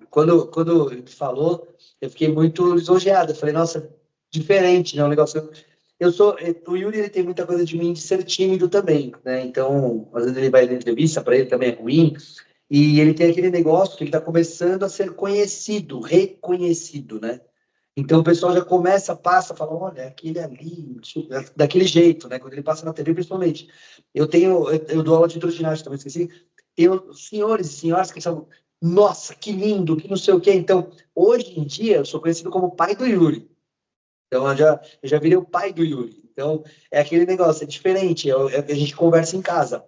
Quando ele falou, eu fiquei muito lisonjeado. Eu falei, nossa, diferente, né? Um negócio. O Yuri, ele tem muita coisa de mim de ser tímido também, né? Então, às vezes ele vai na entrevista, para ele também é ruim. E ele tem aquele negócio que ele está começando a ser conhecido, reconhecido, né? Então o pessoal já passa, fala, olha, aquele ali, daquele jeito, né? Quando ele passa na TV, principalmente. Eu dou aula de hidroginástica também, esqueci. Tenho senhores e senhoras que são, nossa, que lindo, que não sei o quê. Então, hoje em dia, eu sou conhecido como pai do Yuri. Então, eu já virei o pai do Yuri. Então, é aquele negócio, é diferente. A gente conversa em casa.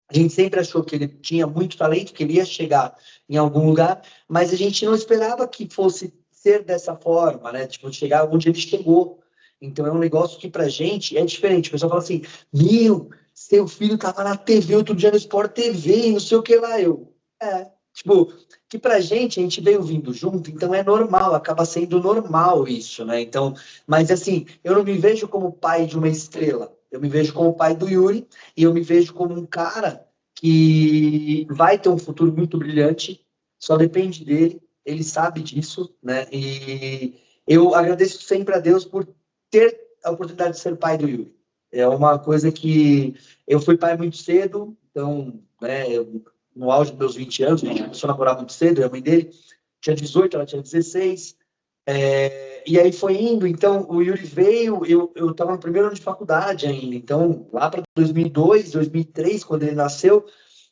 A gente sempre achou que ele tinha muito talento, que ele ia chegar em algum lugar, mas a gente não esperava que fosse ser dessa forma, né? Tipo, chegar onde ele chegou. Então é um negócio que pra gente é diferente. O pessoal fala assim, seu filho tava na TV outro dia no Sport TV, não sei o que lá. Tipo, que pra gente, a gente veio vindo junto, então é normal, acaba sendo normal isso, né? Então, mas assim, eu não me vejo como pai de uma estrela. Eu me vejo como pai do Yuri e eu me vejo como um cara que vai ter um futuro muito brilhante, só depende dele, ele sabe disso, né? E eu agradeço sempre a Deus por ter a oportunidade de ser pai do Yuri. É uma coisa que eu fui pai muito cedo, então, né, no auge dos meus 20 anos, a gente começou a namorar muito cedo, a mãe dele tinha 18, ela tinha 16, e aí foi indo, então o Yuri veio, eu estava no primeiro ano de faculdade ainda, então lá para 2002, 2003, quando ele nasceu,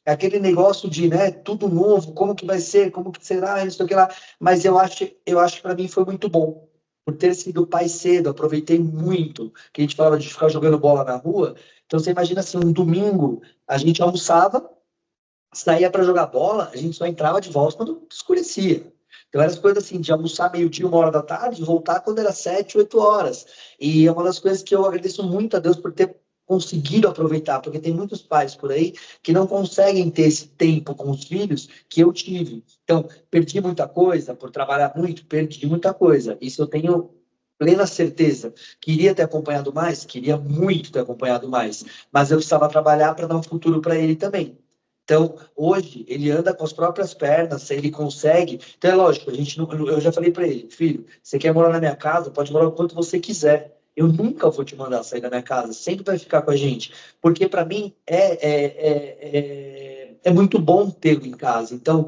aquele negócio de, né, tudo novo, como que vai ser, como que será, não sei o que lá, mas eu acho que para mim foi muito bom, por ter sido pai cedo, aproveitei muito, que a gente falava de ficar jogando bola na rua, então você imagina assim, um domingo, a gente almoçava, saía para jogar bola, a gente só entrava de volta quando escurecia. Então, eram as coisas assim, de almoçar meio-dia, 1 hora da tarde, e voltar quando era 7, 8 horas. E é uma das coisas que eu agradeço muito a Deus por ter conseguido aproveitar, porque tem muitos pais por aí que não conseguem ter esse tempo com os filhos que eu tive. Então, perdi muita coisa por trabalhar muito, perdi muita coisa. Isso eu tenho plena certeza. Queria ter acompanhado mais, queria muito ter acompanhado mais, mas eu precisava trabalhar para dar um futuro para ele também. Então, hoje, ele anda com as próprias pernas, ele consegue. Então, é lógico, eu já falei para ele, filho, você quer morar na minha casa, pode morar o quanto você quiser. Eu nunca vou te mandar sair da minha casa, sempre vai ficar com a gente. Porque, para mim, é muito bom tê-lo em casa. Então,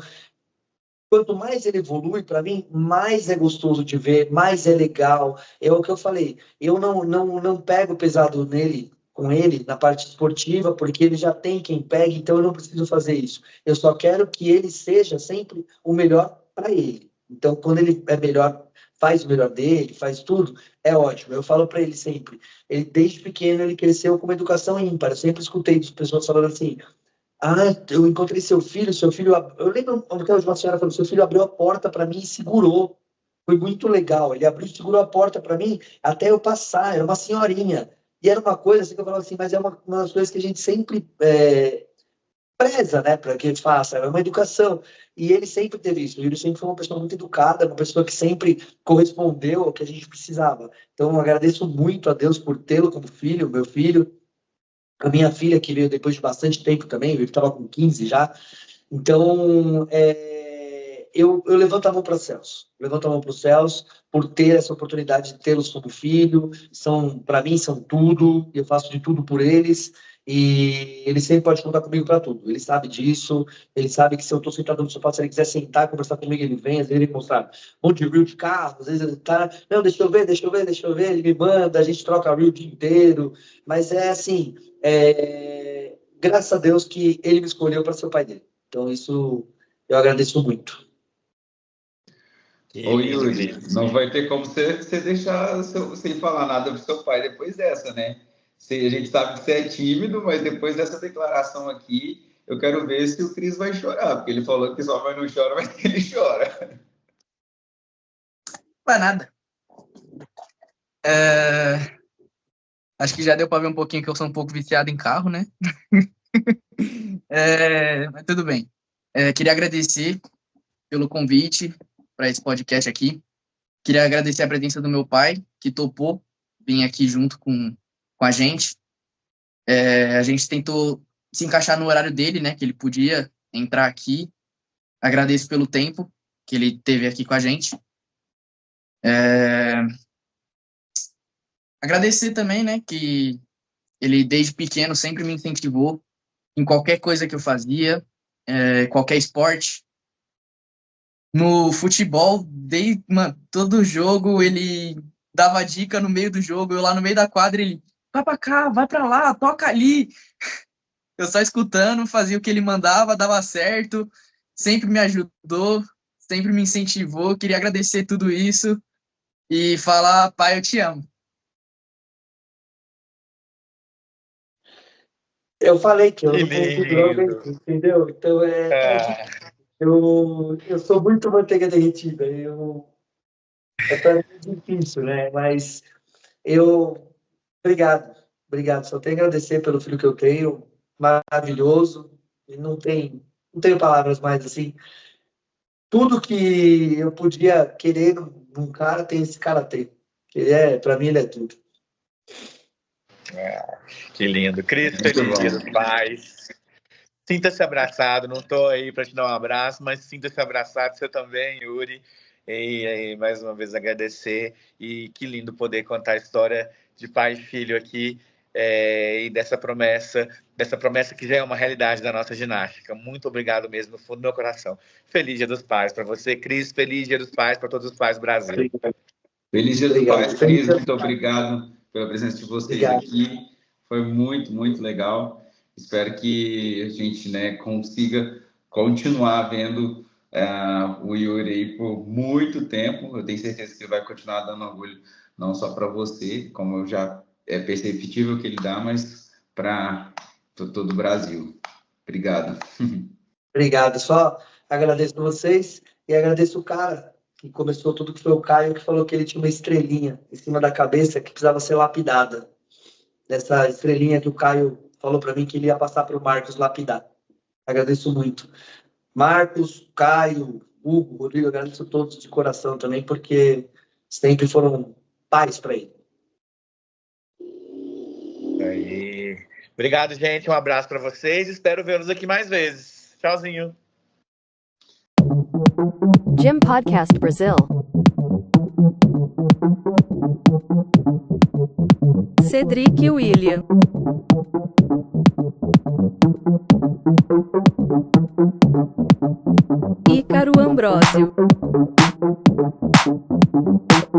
quanto mais ele evolui, para mim, mais é gostoso de ver, mais é legal. É o que eu falei, eu não pego pesado nele com ele na parte esportiva, porque ele já tem quem pegue, então eu não preciso fazer isso. Eu só quero que ele seja sempre o melhor para ele. Então, quando ele é melhor, faz o melhor dele, faz tudo, é ótimo. Eu falo para ele sempre, ele desde pequeno ele cresceu com uma educação ímpar. Eu sempre escutei das pessoas falando assim: eu encontrei seu filho, eu lembro que uma senhora falou, seu filho abriu a porta para mim e segurou. Foi muito legal. Ele abriu e segurou a porta para mim até eu passar. Era uma senhorinha. E era uma coisa assim que eu falava assim, mas é uma das coisas que a gente sempre preza, né, para que ele faça. É uma educação. E ele sempre teve isso. Ele sempre foi uma pessoa muito educada, uma pessoa que sempre correspondeu ao que a gente precisava. Então, eu agradeço muito a Deus por tê-lo como filho, meu filho. A minha filha, que veio depois de bastante tempo também, ele estava com 15 já. Então, eu levanto a mão para os céus. Levanto a mão para os céus por ter essa oportunidade de tê-los como filho. Para mim, são tudo. Eu faço de tudo por eles. E ele sempre pode contar comigo para tudo. Ele sabe disso. Ele sabe que se eu estou sentado no sofá, se ele quiser sentar, conversar comigo, ele vem. Às vezes ele mostra um monte de reel de carro. Às vezes ele tá, não, deixa eu ver. Ele me manda, a gente troca reel o dia inteiro. Mas é assim, graças a Deus que ele me escolheu para ser o pai dele. Então isso eu agradeço muito. Ô Yuri, não vai ter como você deixar sem falar nada pro seu pai depois dessa, né? A gente sabe que você é tímido, mas depois dessa declaração aqui, eu quero ver se o Cris vai chorar, porque ele falou que sua mãe não chora, mas que ele chora. Não é nada. Acho que já deu para ver um pouquinho que eu sou um pouco viciado em carro, né? Mas tudo bem. Queria agradecer pelo convite para esse podcast aqui. Queria agradecer a presença do meu pai, que topou vir aqui junto com a gente. A gente tentou se encaixar no horário dele, né, que ele podia entrar aqui. Agradeço pelo tempo que ele teve aqui com a gente. Agradecer também, né, que ele desde pequeno sempre me incentivou em qualquer coisa que eu fazia, qualquer esporte. No futebol, todo jogo ele dava dica no meio do jogo, eu lá no meio da quadra, ele vai pra cá, vai pra lá, toca ali. Eu só escutando, fazia o que ele mandava, dava certo, sempre me ajudou, sempre me incentivou. Queria agradecer tudo isso e falar, pai, eu te amo. Eu falei que eu não consigo droga, entendeu? Então eu sou muito manteiga derretida. Para mim é difícil, né? Mas obrigado. Só tenho a agradecer pelo filho que eu tenho, maravilhoso. E não tenho palavras mais assim. Tudo que eu podia querer num cara, tem esse cara tem. Para mim ele é tudo. Que lindo. Cris, feliz Dia dos Pais. Sinta-se abraçado. Não estou aí para te dar um abraço, mas sinta-se abraçado. Você também, Yuri. E mais uma vez agradecer. E que lindo poder contar a história de pai e filho aqui. E dessa promessa que já é uma realidade da nossa ginástica. Muito obrigado mesmo, no fundo do meu coração. Feliz Dia dos Pais para você, Cris. Feliz Dia dos Pais para todos os pais do Brasil. Feliz Dia dos Pais, Cris. Muito obrigado pela presença de vocês aqui. Foi muito, muito legal. Espero que a gente, né, consiga continuar vendo o Yuri aí por muito tempo. Eu tenho certeza que ele vai continuar dando orgulho, não só para você, como eu já é perceptível que ele dá, mas para todo o Brasil. Obrigado. Obrigado. Só agradeço a vocês e agradeço o cara que começou tudo, que foi o Caio, que falou que ele tinha uma estrelinha em cima da cabeça que precisava ser lapidada. Dessa estrelinha que o Caio falou para mim que ele ia passar para o Marcos lapidar. Agradeço muito. Marcos, Caio, Hugo, Rodrigo, agradeço a todos de coração também, porque sempre foram pais para ele. Aí. Obrigado, gente. Um abraço para vocês. Espero vê-los aqui mais vezes. Tchauzinho. Gym Podcast Brazil. Cedric e William. Ícaro Ambrósio.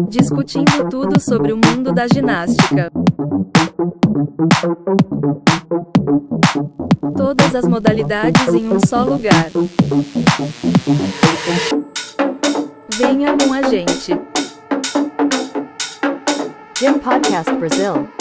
Discutindo tudo sobre o mundo da ginástica. Todas as modalidades em um só lugar. Venha com a gente. Gym Podcast Brazil.